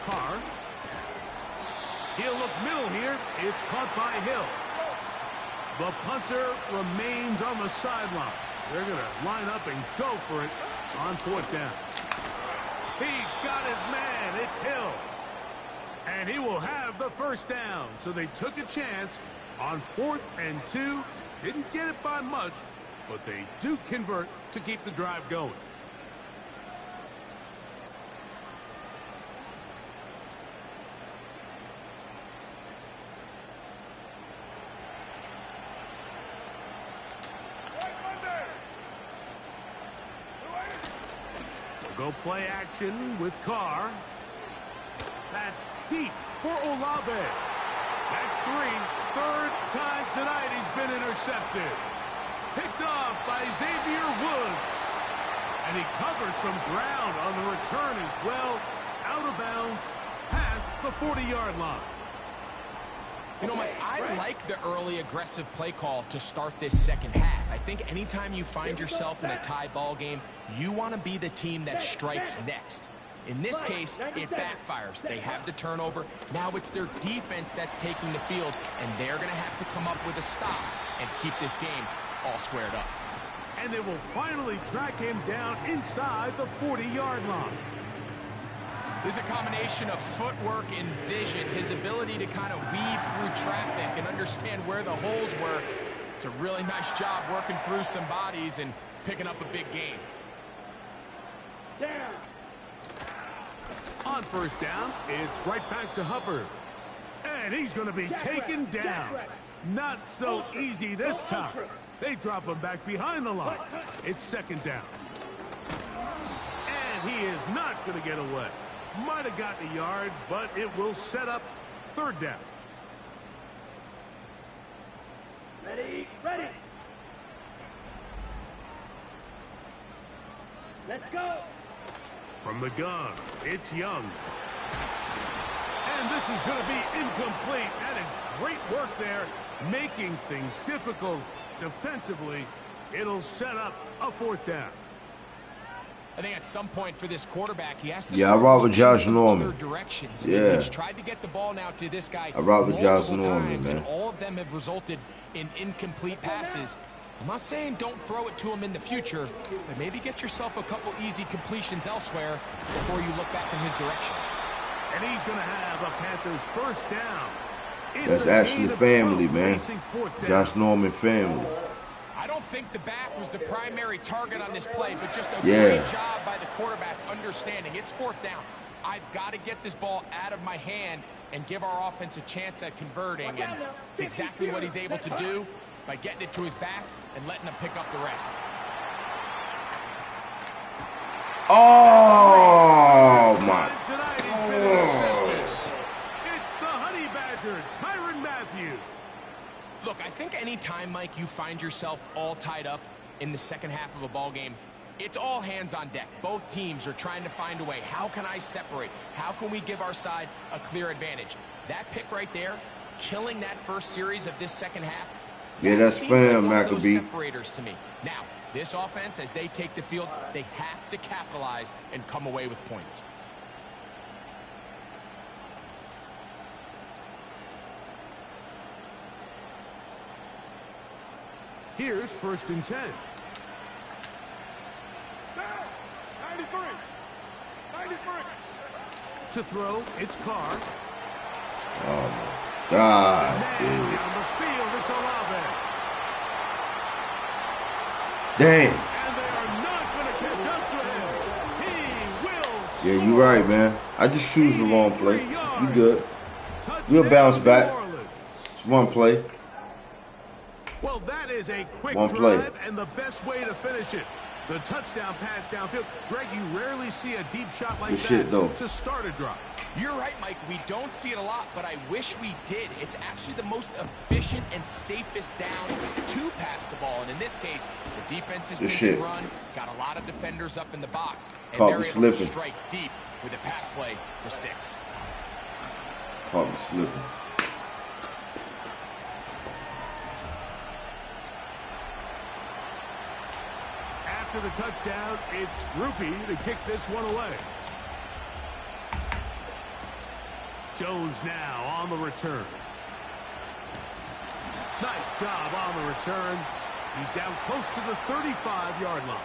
Carr. He'll look middle here. It's caught by Hill. The punter remains on the sideline. They're going to line up and go for it on 4th down. He's got his man. It's Hill. And he will have the 1st down. So they took a chance on 4th and 2. Didn't get it by much, but they do convert to keep the drive going. Go play action with Carr. That's deep for Olave. That's 3. 3rd time tonight he's been intercepted. Picked off by Xavier Woods. And he covers some ground on the return as well. Out of bounds past the 40-yard line. You know, Mike, I like the early aggressive play call to start this second half. I think anytime you find yourself in a tie ball game, you want to be the team that strikes next. In this case, it backfires. They have the turnover. Now it's their defense that's taking the field, and they're going to have to come up with a stop and keep this game all squared up. And they will finally track him down inside the 40-yard line. There's a combination of footwork and vision, his ability to kind of weave through traffic and understand where the holes were. It's a really nice job working through some bodies and picking up a big gain. Down. On 1st down, it's right back to Hubbard. And he's going to be taken down. Not so easy this time. They drop him back behind the line. It's 2nd down. And he is not going to get away. Might have gotten a yard, but it will set up 3rd down. Ready, ready. Let's go. From the gun, it's Young. And this is going to be incomplete. That is great work there, making things difficult defensively. It'll set up a 4th down. I think at some point for this quarterback, he has to I robbed with Josh Norman. other directions. Yeah. He's tried to get the ball now to this guy I robbed with Josh multiple Norman, times, man. and all of them have resulted in incomplete passes. I'm not saying don't throw it to him in the future, but maybe get yourself a couple easy completions elsewhere before you look back in his direction. And he's going to have a Panthers 1st down. That's actually family, man. Josh Norman family. I don't think the back was the primary target on this play, but just a great job by the quarterback understanding. It's 4th down. I've got to get this ball out of my hand and give our offense a chance at converting. And it's exactly what he's able to do by getting it to his back and letting him pick up the rest. Oh, my. Tonight he's been intercepted. It's the Honey Badger, Tyrann Mathieu. Look, I think any time, Mike, you find yourself all tied up in the second half of a ball game, it's all hands on deck. Both teams are trying to find a way. How can I separate? How can we give our side a clear advantage? That pick right there, killing that first series of this second half, yeah, that's fam, Maccabee. Separators to me. Now, this offense, as they take the field, they have to capitalize and come away with points. Here's 1st and 10. 93. 93. To throw, it's Carr. Oh, my God, Man dude. down the field, it's Olave. Damn. And they are not going to catch up to him. He will score. Yeah, you're right, man. I just choose the wrong play. You good. We'll bounce back. It's one play. Well, that is a quick One play. drive and the best way to finish it. The touchdown pass downfield. Greg, you rarely see a deep shot like Good that shit, though. to start a drive. You're right, Mike. We don't see it a lot, but I wish we did. It's actually the most efficient and safest down to pass the ball. And in this case, the defense is thinking run, got a lot of defenders up in the box, and Caught they're me able slipping. to strike deep with a pass play for 6. Caught me slipping. After the touchdown, it's Groupie to kick this one away. Jones now on the return. Nice job on the return. He's down close to the 35-yard line.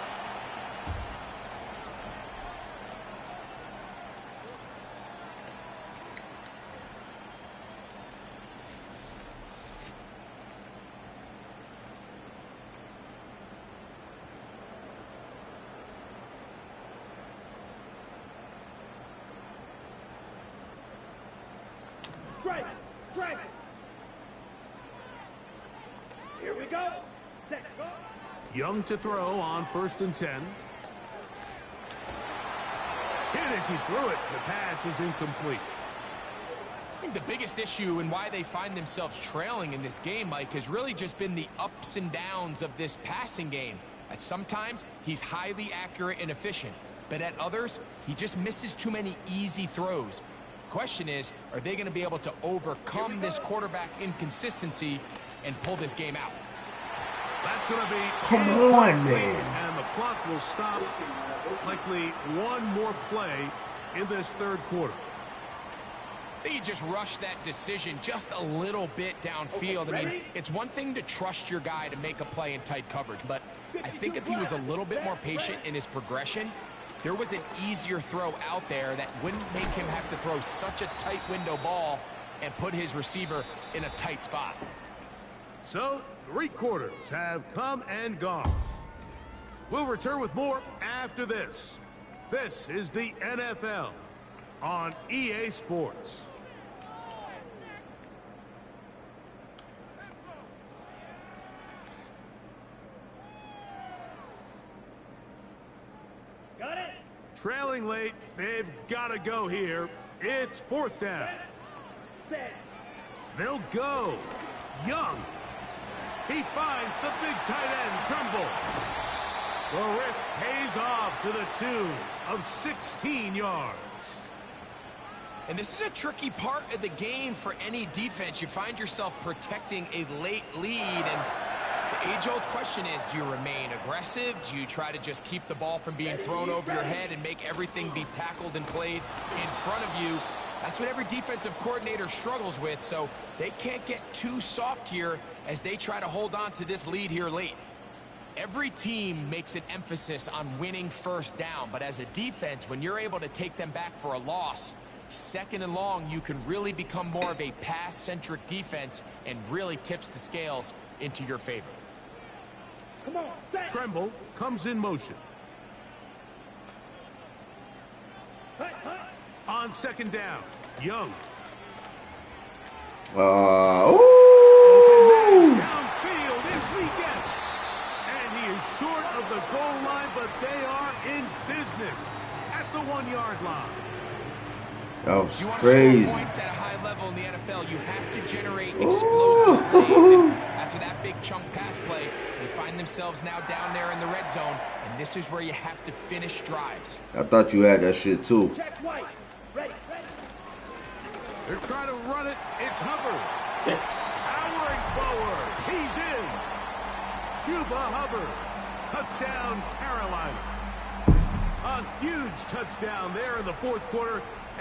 Strike. Here we go. Let's go. Young to throw on 1st and 10. Hit as he threw it. The pass is incomplete. I think the biggest issue and why they find themselves trailing in this game, Mike, has really just been the ups and downs of this passing game. At sometimes, he's highly accurate and efficient, but at others, he just misses too many easy throws. Question is, are they going to be able to overcome this quarterback inconsistency and pull this game out? That's going to be... Come on, man. And the clock will stop. Likely one more play in this 3rd quarter. I think he just rushed that decision just a little bit downfield. I mean, it's one thing to trust your guy to make a play in tight coverage, but I think if he was a little bit more patient in his progression, there was an easier throw out there that wouldn't make him have to throw such a tight window ball and put his receiver in a tight spot. So, 3 quarters have come and gone. We'll return with more after this. This is the NFL on EA Sports. Got it. Trailing late, they've got to go here. It's 4th down. Set. They'll go. Young. He finds the big tight end, Tremble. The risk pays off to the tune of 16 yards. And this is a tricky part of the game for any defense. You find yourself protecting a late lead, and the age-old question is, do you remain aggressive? Do you try to just keep the ball from being thrown over your head and make everything be tackled and played in front of you? That's what every defensive coordinator struggles with, so they can't get too soft here as they try to hold on to this lead here late. Every team makes an emphasis on winning 1st down, but as a defense, when you're able to take them back for a loss, 2nd and long, you can really become more of a pass-centric defense and really tips the scales into your favor. Come on, set. Tremble comes in motion. Hut. On 2nd down, Young. Ooh. Downfield is Weekend. And he is short of the goal line, but they are in business at the 1-yard line. That was You want to crazy. score points at a high level in the NFL, you have to generate explosive plays. And after that big chunk pass play, they find themselves now down there in the red zone, and this is where you have to finish drives. I thought you had that shit too. Check White. Ready. They're trying to run it. It's Hubbard. Powering forward. He's in. Cuba Hubbard. Touchdown, Carolina. A huge touchdown there in the 4th quarter,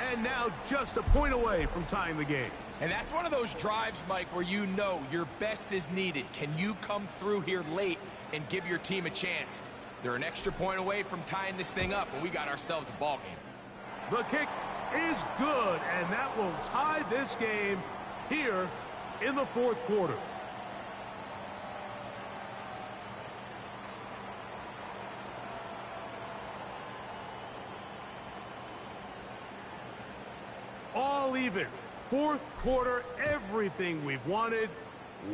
and now just a point away from tying the game. And that's one of those drives, Mike, where you know your best is needed. Can you come through here late and give your team a chance? They're an extra point away from tying this thing up, and we got ourselves a ball game. The kick is good, and that will tie this game here in the 4th quarter. All even. 4th quarter, everything we've wanted.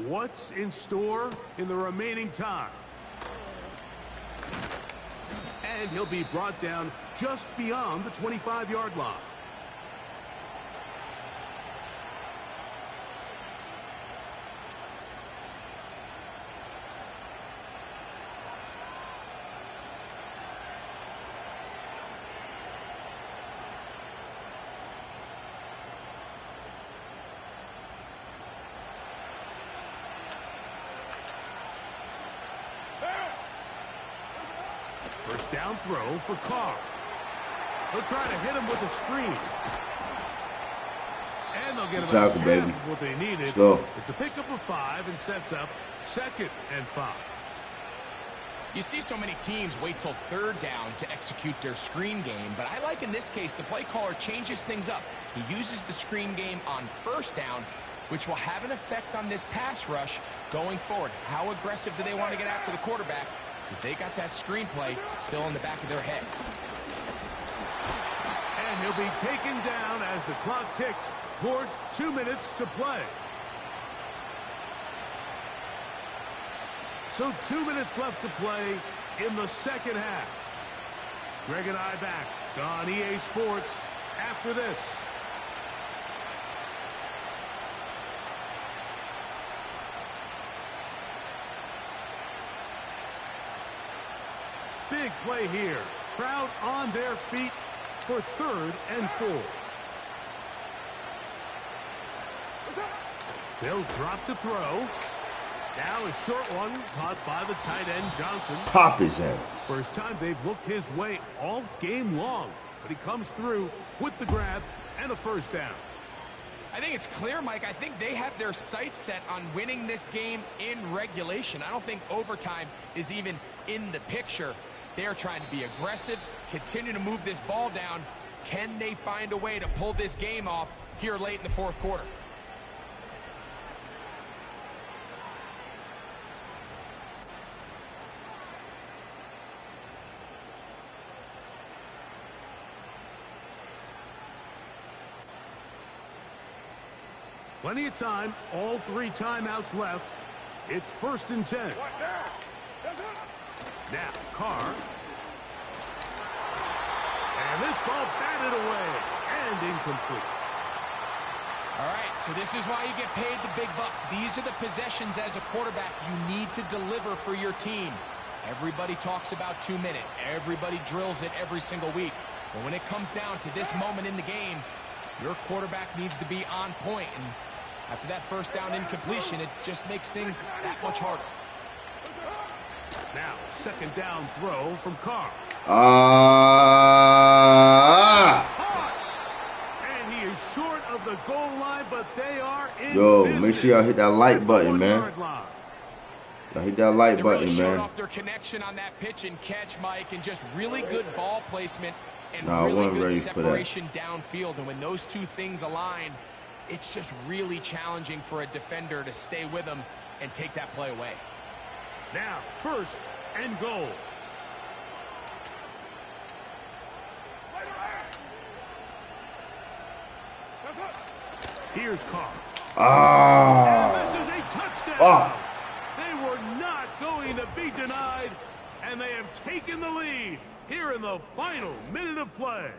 What's in store in the remaining time? And he'll be brought down just beyond the 25-yard line. First down throw for Carr. He'll try to hit him with a screen. And they'll get Tackle, about baby. half of what they needed. Let's go. It's a pickup of 5 and sets up 2nd and 5. You see so many teams wait till 3rd down to execute their screen game, but I like in this case the play caller changes things up. He uses the screen game on 1st down, which will have an effect on this pass rush going forward. How aggressive do they want to get after the quarterback? Because they got that screenplay still in the back of their head. And he'll be taken down as the clock ticks towards 2 minutes to play. So 2 minutes left to play in the 2nd half. Greg and I back on EA Sports after this. Big play here. Crowd on their feet for 3rd and 4. They'll drop to throw. Now a short one caught by the tight end Johnson. Pop his ass. First time they've looked his way all game long, but he comes through with the grab and a 1st down. I think it's clear, Mike. I think they have their sights set on winning this game in regulation. I don't think overtime is even in the picture. They are trying to be aggressive, continue to move this ball down. Can they find a way to pull this game off here late in the 4th quarter? Plenty of time, all 3 timeouts left. It's 1st and 10. Now, Carr. And this ball batted away and incomplete. All right, so this is why you get paid the big bucks. These are the possessions as a quarterback you need to deliver for your team. Everybody talks about 2 minutes. Everybody drills it every single week. But when it comes down to this moment in the game, your quarterback needs to be on point. And after that 1st down incompletion, it just makes things that much harder. Now, 2nd down throw from Carr. And he is short of the goal line, but they are in business. Make sure y'all hit that like button, man. Y'all hit that like button, really man. Off their connection on that pitch and catch, Mike, and just really good ball placement and I really wasn't good ready for that. separation downfield. And when those 2 things align, it's just really challenging for a defender to stay with them and take that play away. Now, 1st and goal. Here's Carr. And this is a touchdown. They were not going to be denied, and they have taken the lead here in the final minute of play.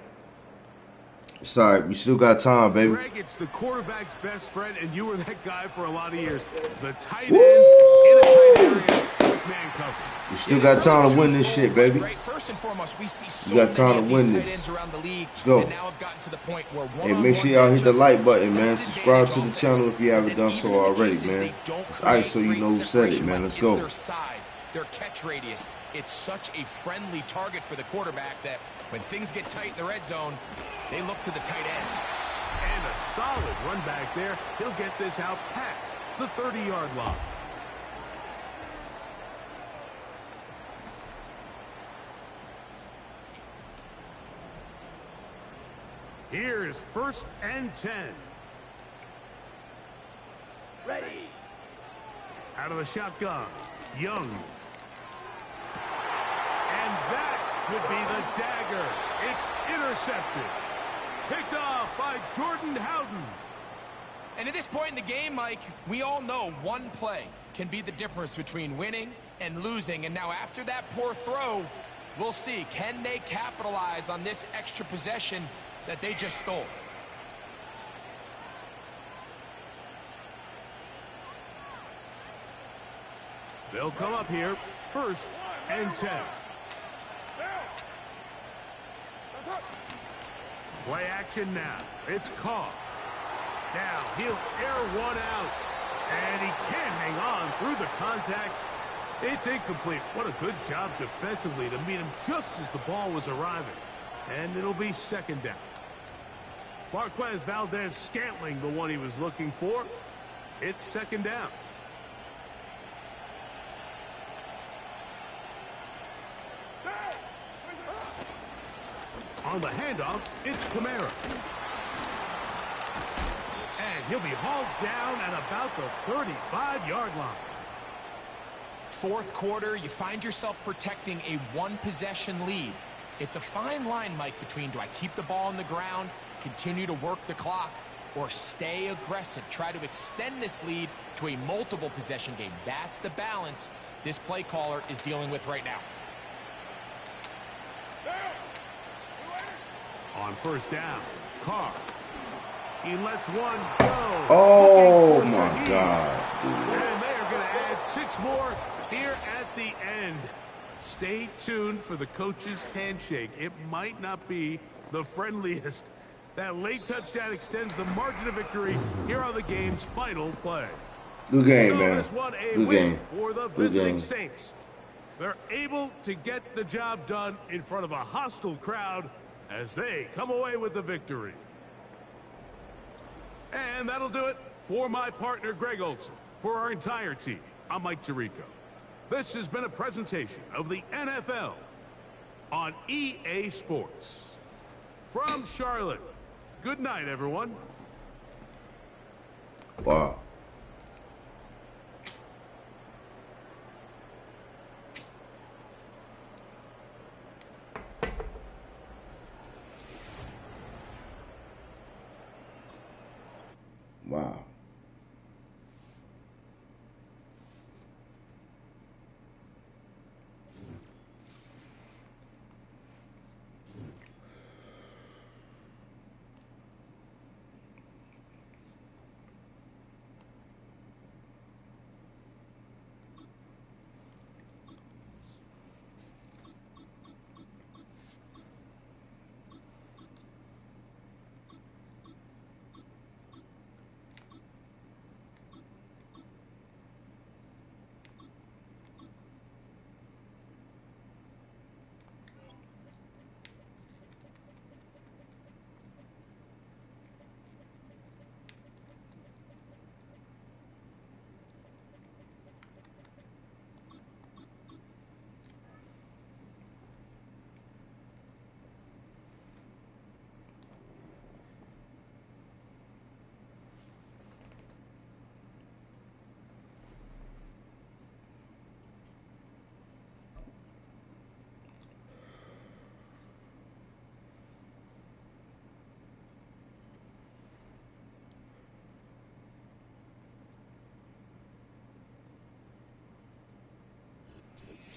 Sorry, we still got time, baby. Greg, it's the quarterback's best friend, and you were that guy for a lot of years. The tight end in a tight area with man coverage. We still got time to win this shit, baby. First and foremost, we see so We got time to many win of these tight this. ends around the league. Let's go. And now have gotten to the point where Hey, make sure y'all hit the like button, man. Subscribe to the channel if you haven't done so already, man. It's Ice, so you know who said it, man. Let's go. Their size, their catch radius. It's such a friendly target for the quarterback that when things get tight in the red zone, they look to the tight end. And a solid run back there. He'll get this out past the 30-yard line. Here's 1st and 10. Ready. Out of the shotgun, Young. And that would be the dagger. It's intercepted. Picked off by Jordan Howden. And at this point in the game, Mike, we all know one play can be the difference between winning and losing. And now after that poor throw, we'll see, can they capitalize on this extra possession that they just stole? They'll come up here, 1st and 10. Play action now. It's Carr. Now he'll air one out, and he can't hang on through the contact. It's incomplete. What a good job defensively to meet him just as the ball was arriving. And it'll be 2nd down. Marquez Valdez-Scantling, the one he was looking for. It's second down. On the handoff, it's Kamara. And he'll be hauled down at about the 35-yard line. Fourth quarter, you find yourself protecting a one-possession lead. It's a fine line, Mike, between do I keep the ball on the ground, continue to work the clock, or stay aggressive, try to extend this lead to a multiple possession game. That's the balance this play caller is dealing with right now. On first down, Carr. He lets one go. Oh, my God. And they are going to add 6 more here at the end. Stay tuned for the coach's handshake. It might not be the friendliest. That late touchdown extends the margin of victory here on the game's final play. Good game, so man. This one a Good win game. for the Good visiting game. Saints. They're able to get the job done in front of a hostile crowd as they come away with the victory. And that'll do it for my partner, Greg Olson. For our entire team, I'm Mike Tirico. This has been a presentation of the NFL on EA Sports. From Charlotte, good night, everyone. Wow. Wow.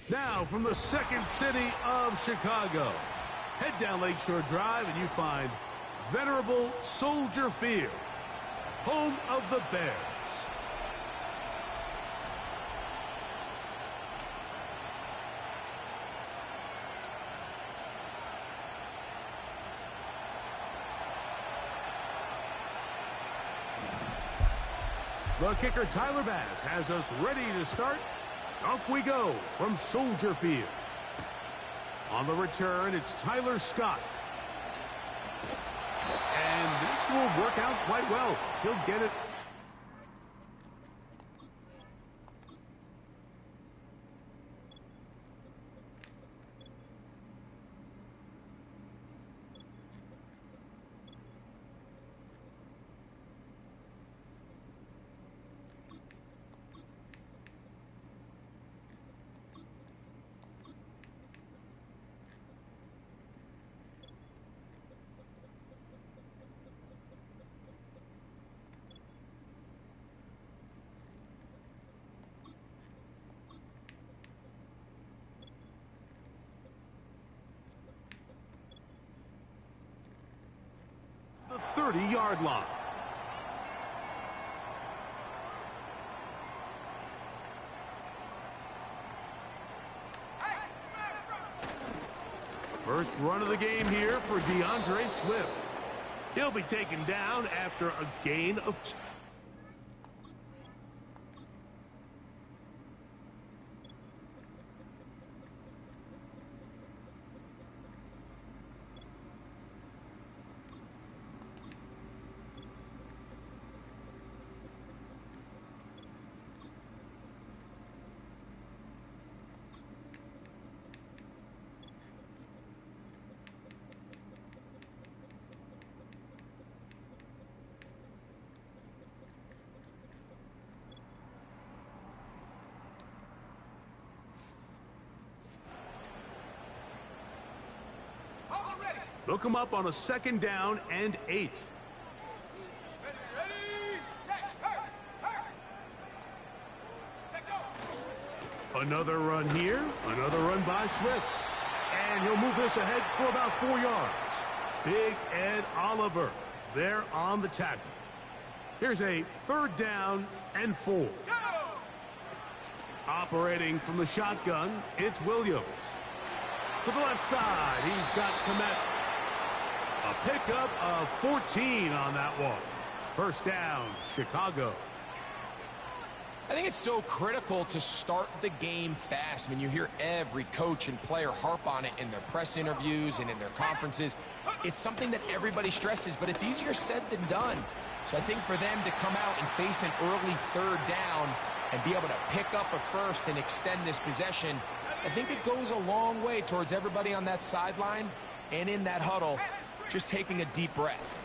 Now, from the second city of Chicago, head down Lakeshore Drive and you find venerable Soldier Field, home of the Bears. The kicker, Tyler Bass, has us ready to start. Off we go from Soldier Field. On the return, it's Tyler Scott. And this will work out quite well. He'll get it. The 30-yard line. First run of the game here for DeAndre Swift. He'll be taken down after a gain of 2. They'll come up on a 2nd down and 8. Another run here, another run by Swift. And he'll move this ahead for about 4 yards. Big Ed Oliver there on the tackle. Here's a 3rd down and 4. Operating from the shotgun, it's Williams. To the left side, he's got Komet. A pickup of 14 on that one. 1st down, Chicago. I think it's so critical to start the game fast. I mean, you hear every coach and player harp on it in their press interviews and in their conferences. It's something that everybody stresses, but it's easier said than done. So I think for them to come out and face an early 3rd down and be able to pick up a 1st and extend this possession, I think it goes a long way towards everybody on that sideline and in that huddle just taking a deep breath.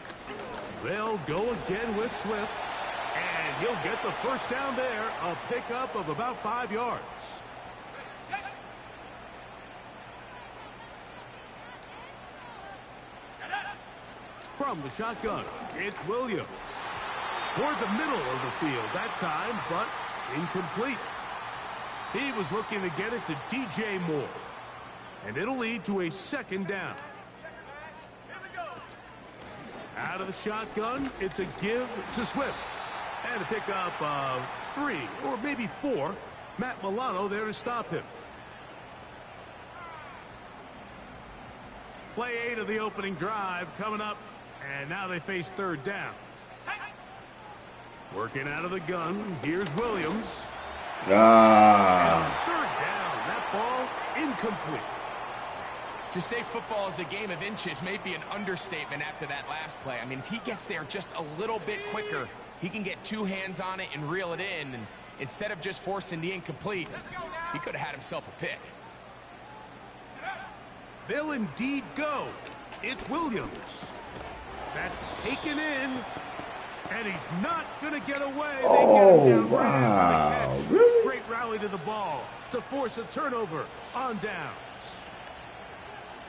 They'll go again with Swift. And he'll get the 1st down there, a pickup of about 5 yards. From the shotgun, it's Williams. Toward the middle of the field that time, but incomplete. He was looking to get it to DJ Moore. And it'll lead to a 2nd down. Out of the shotgun, it's a give to Swift. And a pickup of 3 or maybe 4. Matt Milano there to stop him. Play 8 of the opening drive coming up. And now they face 3rd down. Working out of the gun. Here's Williams. And on 3rd down. That ball incomplete. To say football is a game of inches may be an understatement after that last play. I mean, if he gets there just a little bit quicker, he can get 2 hands on it and reel it in. And instead of just forcing the incomplete, he could have had himself a pick. They'll indeed go. It's Williams. That's taken in. And he's not going to get away. Oh, wow. Really? Great rally to the ball to force a turnover on downs.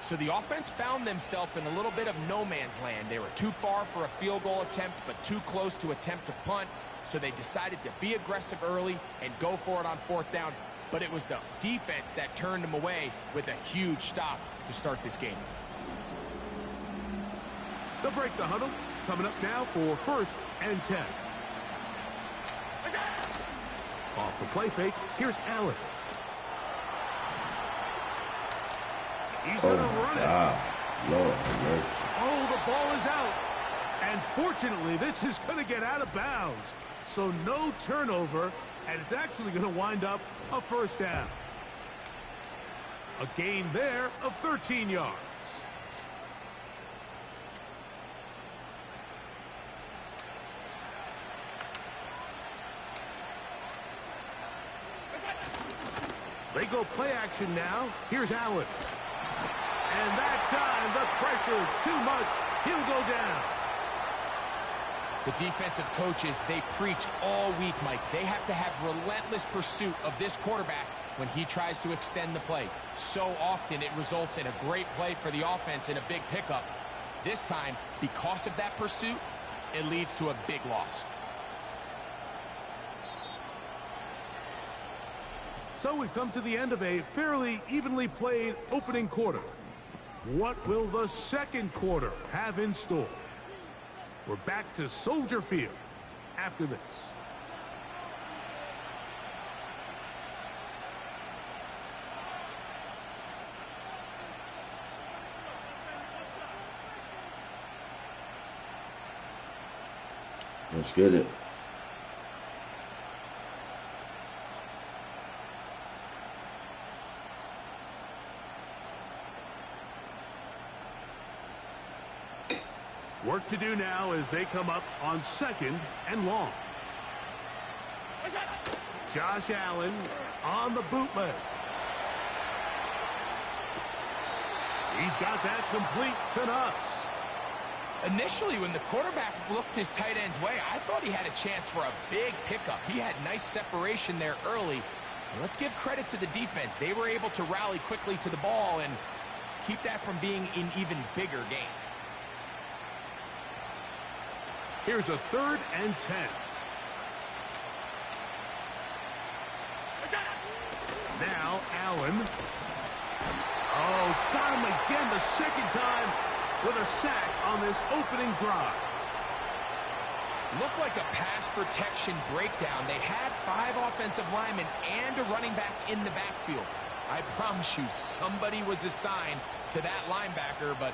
So the offense found themselves in a little bit of no man's land. They were too far for a field goal attempt, but too close to attempt a punt. So they decided to be aggressive early and go for it on 4th down. But it was the defense that turned them away with a huge stop to start this game. They'll break the huddle. Coming up now for 1st and 10. Off the play fake, here's Allen. He's going to run it. Lord have mercy. Oh, the ball is out. And fortunately, this is going to get out of bounds. So no turnover, and it's actually going to wind up a 1st down. A gain there of 13 yards. They go play action now. Here's Allen. And that time, the pressure too much. He'll go down. The defensive coaches, they preach all week, Mike. They have to have relentless pursuit of this quarterback when he tries to extend the play. So often it results in a great play for the offense and a big pickup. This time, because of that pursuit, it leads to a big loss. So we've come to the end of a fairly evenly played opening quarter. What will the 2nd quarter have in store? We're back to Soldier Field after this. Let's get it. Work to do now as they come up on 2nd and long. Josh Allen on the bootleg. He's got that complete to Nuts. Initially, when the quarterback looked his tight end's way, I thought he had a chance for a big pickup. He had nice separation there early. Let's give credit to the defense. They were able to rally quickly to the ball, and keep that from being an even bigger gain. Here's a 3rd and 10. Now Allen. Oh, got him again the second time with a sack on this opening drive. Looked like a pass protection breakdown. They had 5 offensive linemen and a running back in the backfield. I promise you, somebody was assigned to that linebacker, but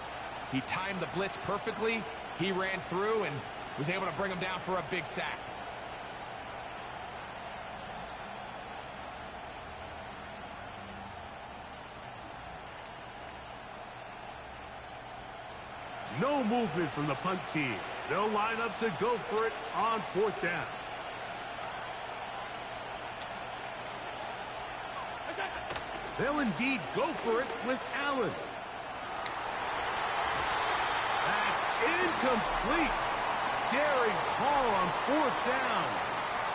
he timed the blitz perfectly. He ran through and was able to bring him down for a big sack. No movement from the punt team. They'll line up to go for it on 4th down. They'll indeed go for it with Allen. That's incomplete. Daring haul on 4th down.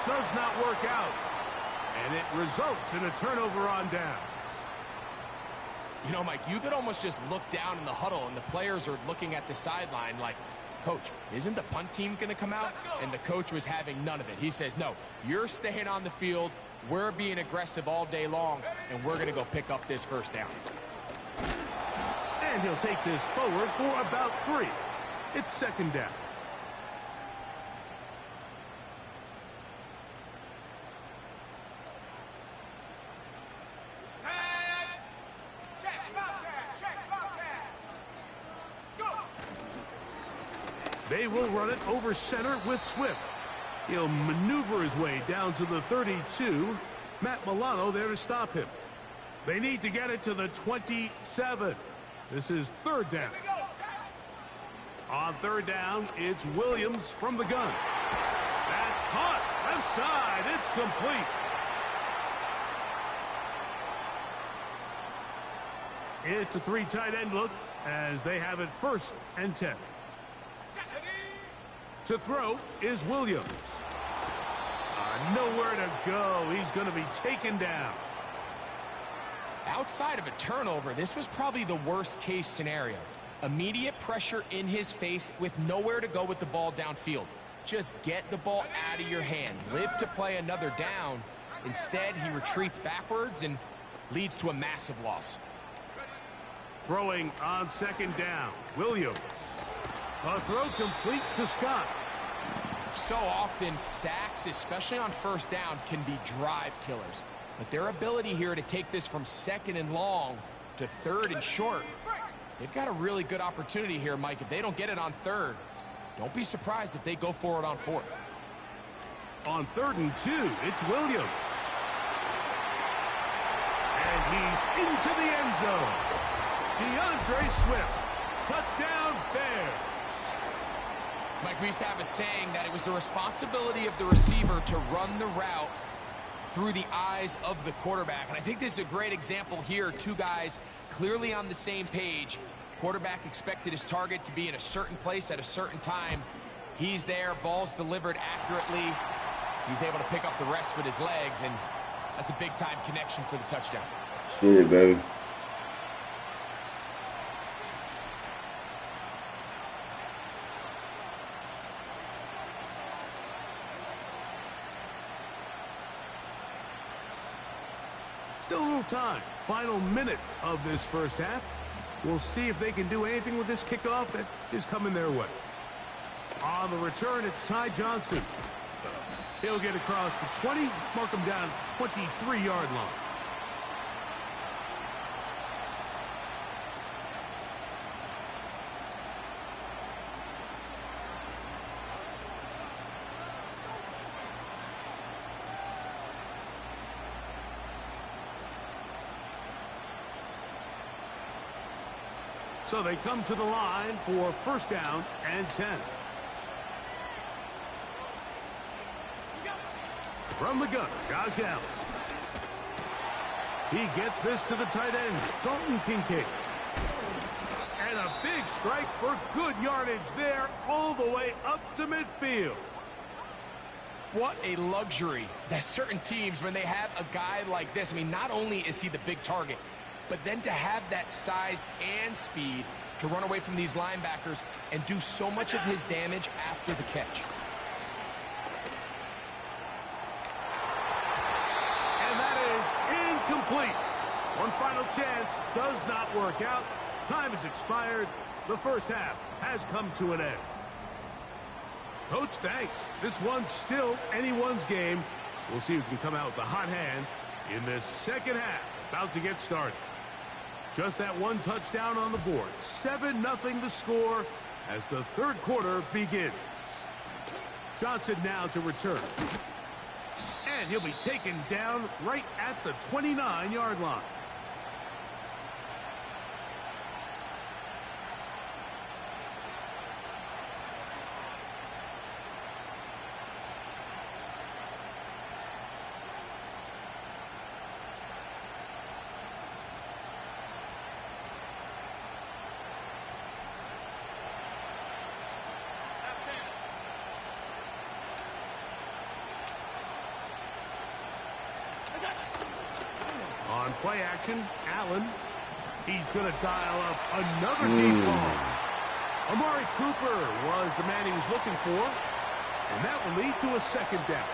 Does not work out. And it results in a turnover on down. You know, Mike, you could almost just look down in the huddle, and the players are looking at the sideline like, Coach, isn't the punt team going to come out? And the coach was having none of it. He says, no, you're staying on the field. We're being aggressive all day long, and we're going to go pick up this 1st down. And he'll take this forward for about 3. It's 2nd down. They will run it over center with Swift. He'll maneuver his way down to the 32. Matt Milano there to stop him. They need to get it to the 27. This is 3rd down. On 3rd down, it's Williams from the gun. That's caught. Left side. It's complete. It's a 3 tight end look as they have it 1st and 10. To throw is Williams. Nowhere to go. He's going to be taken down. Outside of a turnover, this was probably the worst case scenario. Immediate pressure in his face with nowhere to go with the ball downfield. Just get the ball out of your hand. Live to play another down. Instead, he retreats backwards and leads to a massive loss. Throwing on 2nd down. Williams. A throw complete to Scott. So often, sacks, especially on 1st down, can be drive killers. But their ability here to take this from 2nd and long to 3rd and short, they've got a really good opportunity here, Mike. If they don't get it on 3rd, don't be surprised if they go for it on 4th. On 3rd and 2, it's Williams. And he's into the end zone. DeAndre Swift. Touchdown, Bears. Mike, we used to have a saying that it was the responsibility of the receiver to run the route through the eyes of the quarterback. And I think this is a great example here. 2 guys clearly on the same page. Quarterback expected his target to be in a certain place at a certain time. He's there. Ball's delivered accurately. He's able to pick up the rest with his legs, and that's a big-time connection for the touchdown. Let's get it, baby. Still a little time. Final minute of this 1st half. We'll see if they can do anything with this kickoff that is coming their way. On the return, it's Ty Johnson. He'll get across the 20, mark him down at the 23-yard line. So they come to the line for 1st down and 10. From the gun, Josh Allen. He gets this to the tight end, Dalton Kincaid. And a big strike for good yardage there all the way up to midfield. What a luxury that certain teams, when they have a guy like this, I mean, not only is he the big target, but then to have that size and speed to run away from these linebackers and do so much of his damage after the catch. And that is incomplete. One final chance does not work out. Time has expired. The first half has come to an end. Coach, thanks. This one's still anyone's game. We'll see who can come out with the hot hand in this second half. About to get started. Just that one touchdown on the board. 7-0 the score as the third quarter begins. Johnson now to return. And he'll be taken down right at the 29-yard line. On play action, Allen. He's going to dial up another deep ball. Amari Cooper was the man he was looking for, and that will lead to a second down.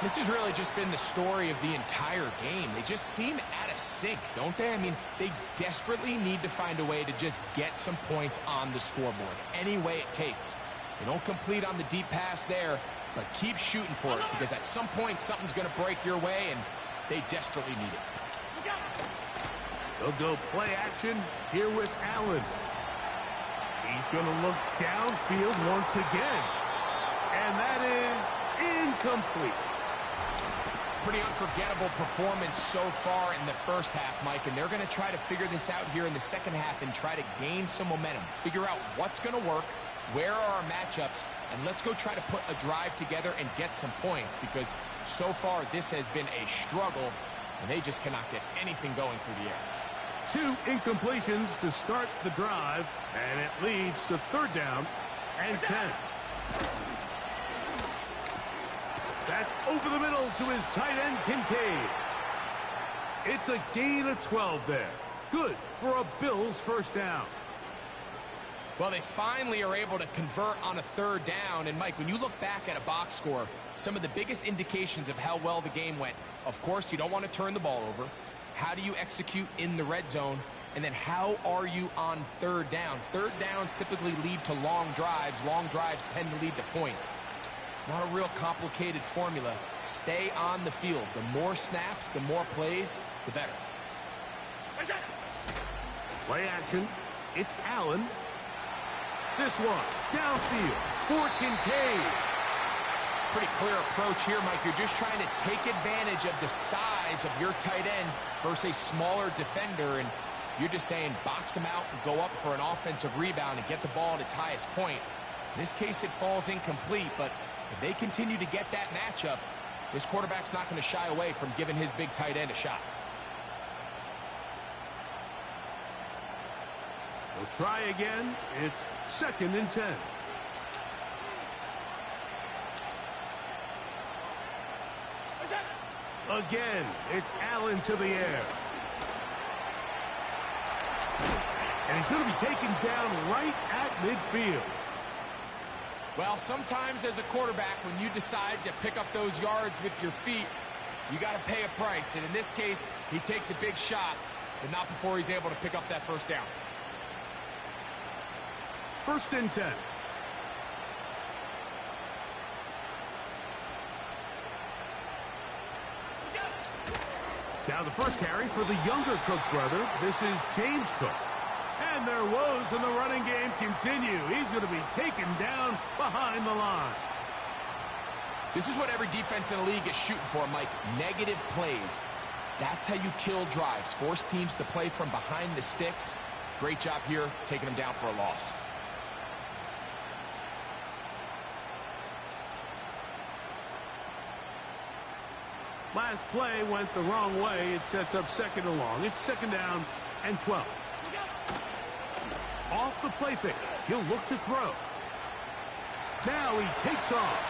This has really just been the story of the entire game. They just seem out of sync, don't they? I mean, they desperately need to find a way to just get some points on the scoreboard, any way it takes. They don't complete on the deep pass there, but keep shooting for it, because at some point something's going to break your way, and they desperately need it. They'll go play action here with Allen. He's going to look downfield once again. And that is incomplete. Pretty unforgettable performance so far in the first half, Mike, and they're going to try to figure this out here in the second half and try to gain some momentum. Figure out what's going to work, where are our matchups, and let's go try to put a drive together and get some points, because so far this has been a struggle, and they just cannot get anything going through the air. 2 incompletions to start the drive, and it leads to third down and 10. That's over the middle to his tight end, Kincaid. It's a gain of 12 there. Good for a Bills first down. Well, they finally are able to convert on a third down. And, Mike, when you look back at a box score, some of the biggest indications of how well the game went, of course, you don't want to turn the ball over. How do you execute in the red zone? And then how are you on third down? Third downs typically lead to long drives. Long drives tend to lead to points. It's not a real complicated formula. Stay on the field. The more snaps, the more plays, the better. Play action. It's Allen. This one, downfield for Kincaid. Pretty clear approach here, Mike. You're just trying to take advantage of the size of your tight end versus a smaller defender, and you're just saying box him out and go up for an offensive rebound and get the ball at its highest point. In this case, it falls incomplete, but if they continue to get that matchup, this quarterback's not going to shy away from giving his big tight end a shot. We'll try again. It's second and 10. Again, it's Allen to the air. And he's going to be taken down right at midfield. Well, sometimes as a quarterback, when you decide to pick up those yards with your feet, you got to pay a price. And in this case, he takes a big shot, but not before he's able to pick up that first down. First and 10. Now the first carry for the younger Cook brother. This is James Cook. And their woes in the running game continue. He's going to be taken down behind the line. This is what every defense in the league is shooting for, Mike. Negative plays. That's how you kill drives. Force teams to play from behind the sticks. Great job here, taking them down for a loss. Last play went the wrong way. It sets up second and long. It's second down and 12. Off the play fake. He'll look to throw. Now he takes off.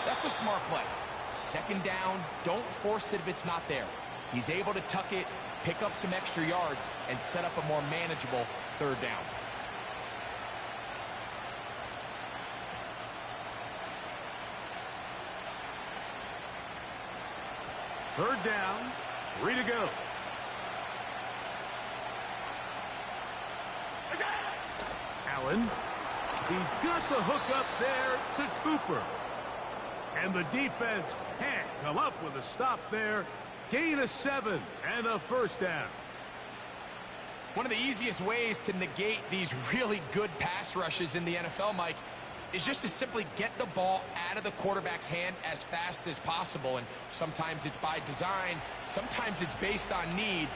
That's a smart play. Second down, don't force it if it's not there. He's able to tuck it, pick up some extra yards, and set up a more manageable third down. Third down, 3 to go. Allen. He's got the hook up there to Cooper. And the defense can't come up with a stop there. Gain of 7 and a first down. One of the easiest ways to negate these really good pass rushes in the NFL, Mike, is just to simply get the ball out of the quarterback's hand as fast as possible. And sometimes it's by design, sometimes it's based on need.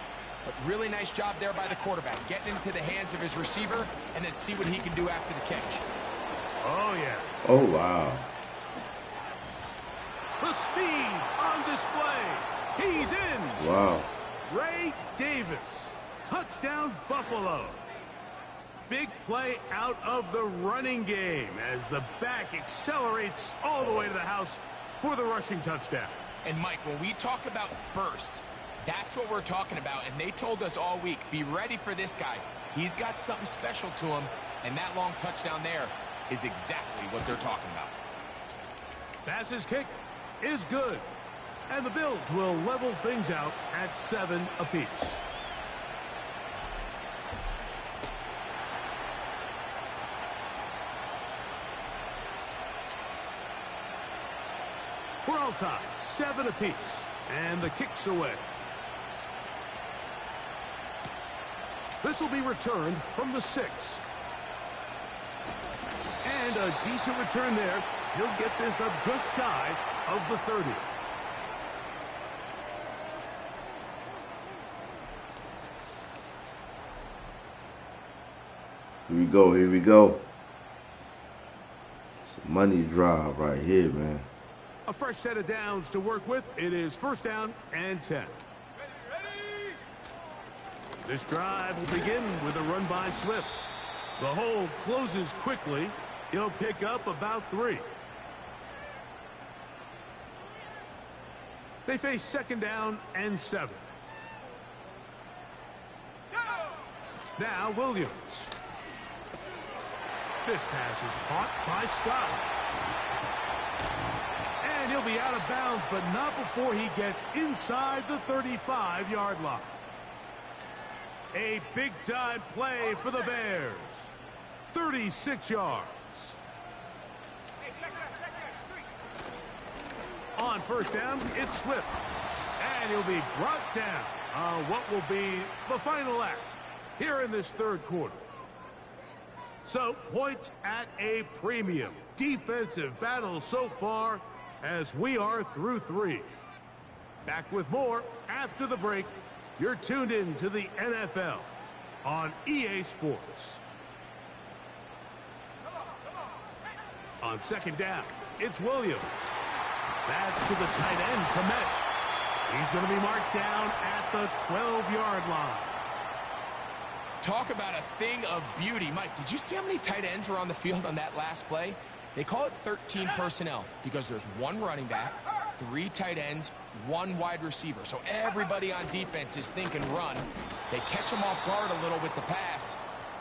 But really nice job there by the quarterback, getting into the hands of his receiver and then see what he can do after the catch. Oh, yeah. Oh, wow. The speed on display. He's in. Wow. Ray Davis. Touchdown, Buffalo. Big play out of the running game as the back accelerates all the way to the house for the rushing touchdown. And, Mike, when we talk about burst, that's what we're talking about. And they told us all week, be ready for this guy. He's got something special to him, and that long touchdown there is exactly what they're talking about. Pass's kick is good. And the Bills will level things out at 7 apiece. We're all tied, 7 apiece, and the kick's away. This will be returned from the 6. And a decent return there. He'll get this up just shy of the 30. Here we go, here we go. It's a money drive right here, man. A fresh set of downs to work with. It is first down and 10. This drive will begin with a run by Swift. The hole closes quickly. He'll pick up about 3. They face second down and 7. Now Williams. This pass is caught by Scott. And he'll be out of bounds, but not before he gets inside the 35-yard line. A big-time play for the Bears. 36 yards. On first down, it's Swift. And he'll be brought down on what will be the final act here in this third quarter. So, points at a premium. Defensive battle so far as we are through 3. Back with more after the break. You're tuned in to the NFL on EA Sports. On second down, it's Williams. That's to the tight end, Komet. He's going to be marked down at the 12-yard line. Talk about a thing of beauty. Mike, did you see how many tight ends were on the field on that last play? They call it 13 personnel because there's 1 running back, 3 tight ends, 1 wide receiver. So everybody on defense is thinking run. They catch them off guard a little with the pass,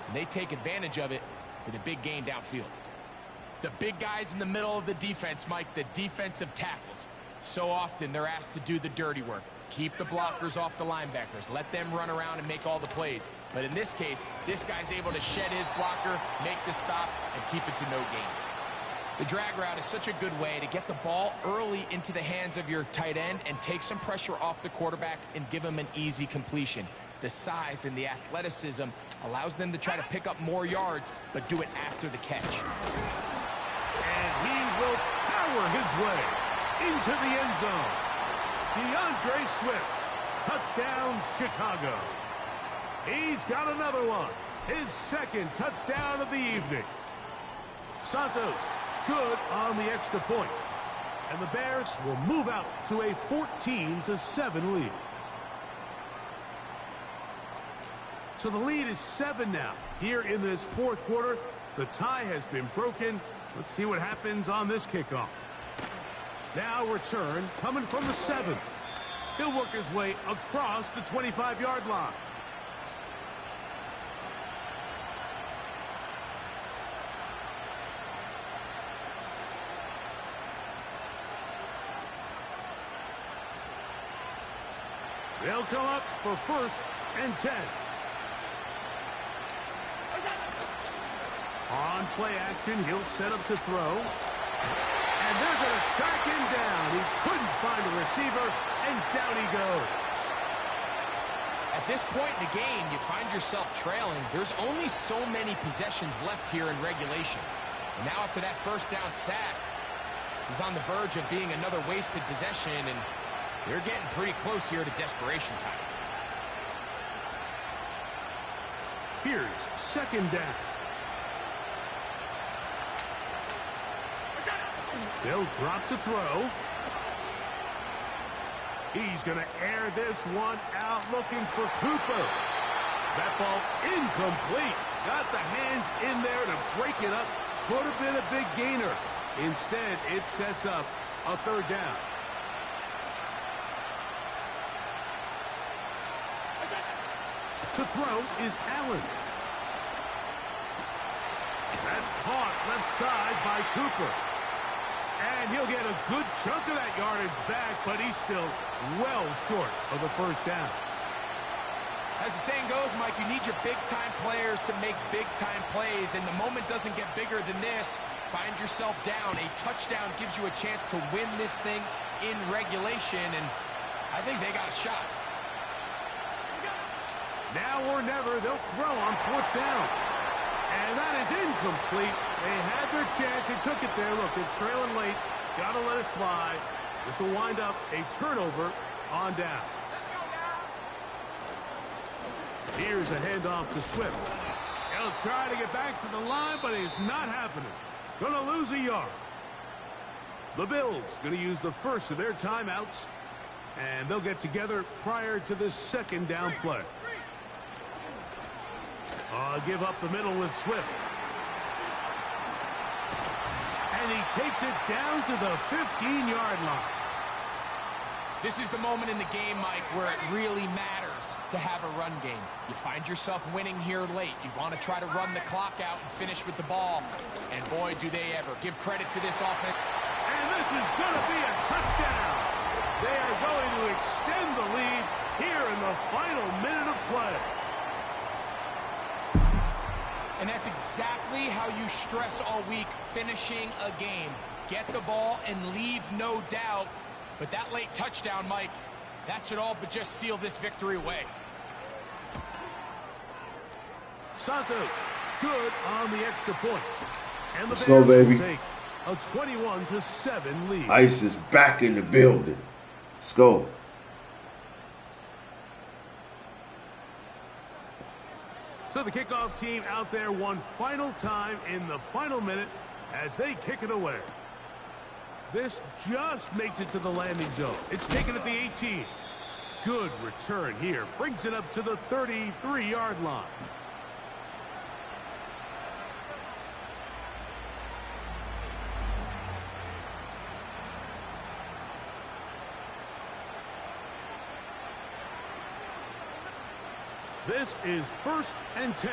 and they take advantage of it with a big gain downfield. The big guys in the middle of the defense, Mike, the defensive tackles. So often they're asked to do the dirty work. Keep the blockers off the linebackers. Let them run around and make all the plays. But in this case, this guy's able to shed his blocker, make the stop, and keep it to no gain. The drag route is such a good way to get the ball early into the hands of your tight end and take some pressure off the quarterback and give him an easy completion. The size and the athleticism allows them to try to pick up more yards, but do it after the catch. And he will power his way into the end zone. DeAndre Swift, touchdown Chicago. He's got another one, his second touchdown of the evening. Santos, good on the extra point. And the Bears will move out to a 14-7 lead. So the lead is 7 now. Here in this fourth quarter, the tie has been broken. Let's see what happens on this kickoff. Now return coming from the 7. He'll work his way across the 25-yard line. They'll come up for 1st and 10. On play action, he'll set up to throw. And they're going to track him down. He couldn't find a receiver, and down he goes. At this point in the game, you find yourself trailing. There's only so many possessions left here in regulation. And now after that first down sack, this is on the verge of being another wasted possession, and they're getting pretty close here to desperation time. Here's 2nd down. They'll drop to throw. He's going to air this one out, looking for Cooper. That ball incomplete. Got the hands in there to break it up. Could have been a big gainer. Instead, it sets up a 3rd down. To throw is Allen. That's caught left side by Cooper. And he'll get a good chunk of that yardage back, but he's still well short of the 1st down. As the saying goes, Mike, you need your big-time players to make big-time plays, and the moment doesn't get bigger than this. Find yourself down. A touchdown gives you a chance to win this thing in regulation, and I think they got a shot. Now or never, they'll throw on 4th down. And that is incomplete. They had their chance. They took it there. Look, they're trailing late. Got to let it fly. This will wind up a turnover on downs. Here's a handoff to Swift. He'll try to get back to the line, but it's not happening. Going to lose a yard. The Bills going to use the first of their timeouts, and they'll get together prior to the 2nd down play. Give up the middle with Swift. And he takes it down to the 15-yard line. This is the moment in the game, Mike, where it really matters to have a run game. You find yourself winning here late. You want to try to run the clock out and finish with the ball. And boy, do they ever. Give credit to this offense. And this is going to be a touchdown. They are going to extend the lead here in the final minute of play. And that's exactly how you stress all week, finishing a game. Get the ball and leave no doubt. But that late touchdown, Mike, that should all but just seal this victory away. Santos, good on the extra point. And the Let's go, Bears baby. will take a 21-7 lead. Ice is back in the building. Let's go. So the kickoff team out there one final time in the final minute as they kick it away. This just makes it to the landing zone. It's taken at the 18. Good return here. Brings it up to the 33-yard line. This is 1st and 10.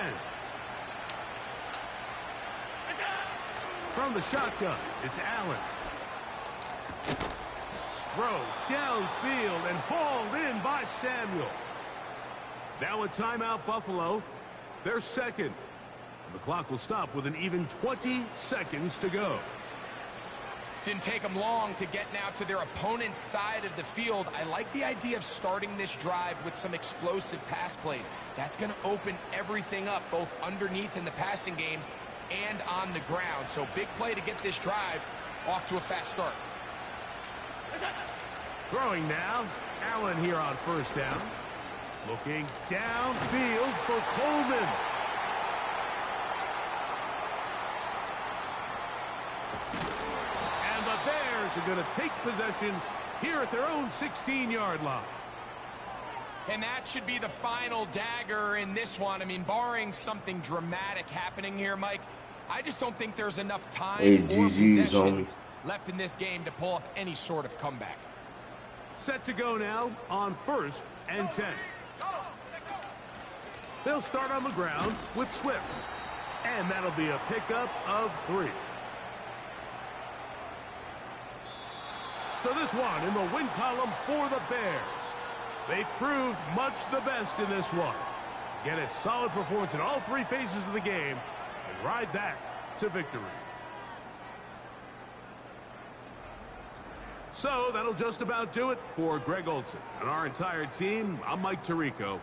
From the shotgun, it's Allen. Throw downfield and hauled in by Samuel. Now a timeout, Buffalo. They're 2nd. And the clock will stop with an even 20 seconds to go. Didn't take them long to get now to their opponent's side of the field. I like the idea of starting this drive with some explosive pass plays. That's going to open everything up, both underneath in the passing game and on the ground. So big play to get this drive off to a fast start. Throwing now, Allen here on 1st down. Looking downfield for Coleman. And the Bears are going to take possession here at their own 16-yard line. And that should be the final dagger in this one. I mean, barring something dramatic happening here, Mike, I just don't think there's enough time or possessions left in this game to pull off any sort of comeback. Set to go now on 1st and 10. They'll start on the ground with Swift. And that'll be a pickup of 3. So this one in the win column for the Bears. They proved much the best in this one. Get a solid performance in all 3 phases of the game and ride that to victory. So that'll just about do it for Greg Olson and our entire team. I'm Mike Tirico.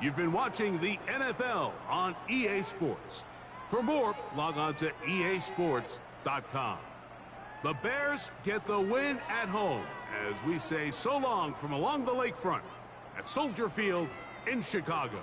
You've been watching the NFL on EA Sports. For more, log on to easports.com. The Bears get the win at home as we say so long from along the lakefront at Soldier Field in Chicago.